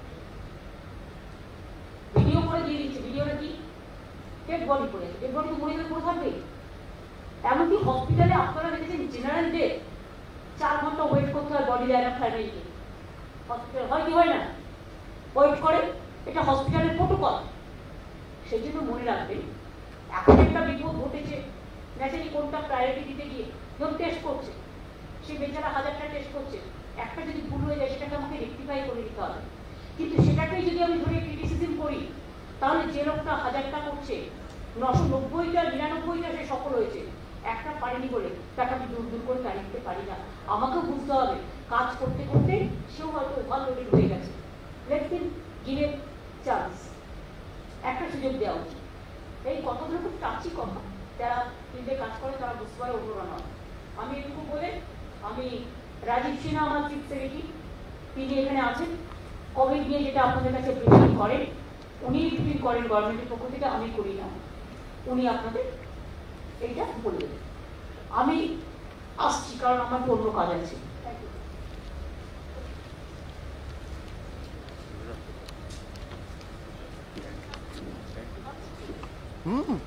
ভিডিও করে দিয়ে দিচ্ছে। ভিডিওটা কি ডেড বডি পড়ে আছে, ডেড বডি তো মরে গেলে পড়ে থাকবে। এমনকি হসপিটালে আপনারা দেখেছেন জেনারেল ডেট 4 ঘন্টা ওয়েট করতে হয় বডি যায় না ফ্যামিলিকে। হসপিটাল হয় কি হয় না, ওয়েট করে, এটা হসপিটালের প্রোটোকল। সেই জন্য মনে রাখবেন, এখন একটা বিপদ ঘটেছে, ন্যাচারালি কোনটা প্রায়োরিটি দিতে গিয়ে যখন টেস্ট করছে, সে বেচারা 1000টা টেস্ট করছে, একটা যদি ভুল হয়ে যায় সেটাকে আমাকে রেক্টিফাই করে দিতে হবে। কিন্তু সেটাকেই যদি আমি ধরে ক্রিটিসিজম করি, তাহলে যে লোকটা 1000টা করছে 990টা 99টা সে সফল হয়েছে, একটা পারিনি বলে তাকে আমি দূর দূর করে দাঁড়িয়ে দিতে পারি না। আমাকেও বুঝতে হবে কাজ করতে করতে সেও হয়তো ওভারলোডেড হয়ে গেছে। Let him give a chance, একটা সুযোগ দেওয়া উচিত। এই কথাগুলো খুব টাচি কথা, যারা ফিল্ডে কাজ করে তারা বুঝতে পারে, অন্যরা নয়। আমি এটুকু বলে, আমি রাজীব সিনহা আমার চিফ সেক্রেটারি, তিনি এখানে আছেন। কোভিড নিয়ে যেটা আপনাদের কাছে ব্রিফিং করেন, উনি ব্রিফিং করেন গভর্নমেন্টের পক্ষ থেকে, আমি করি না। উনি আপনাদের এইটা বলবেন। আমি আসছি কারণ আমার তো অন্য কাজ আছে। হুম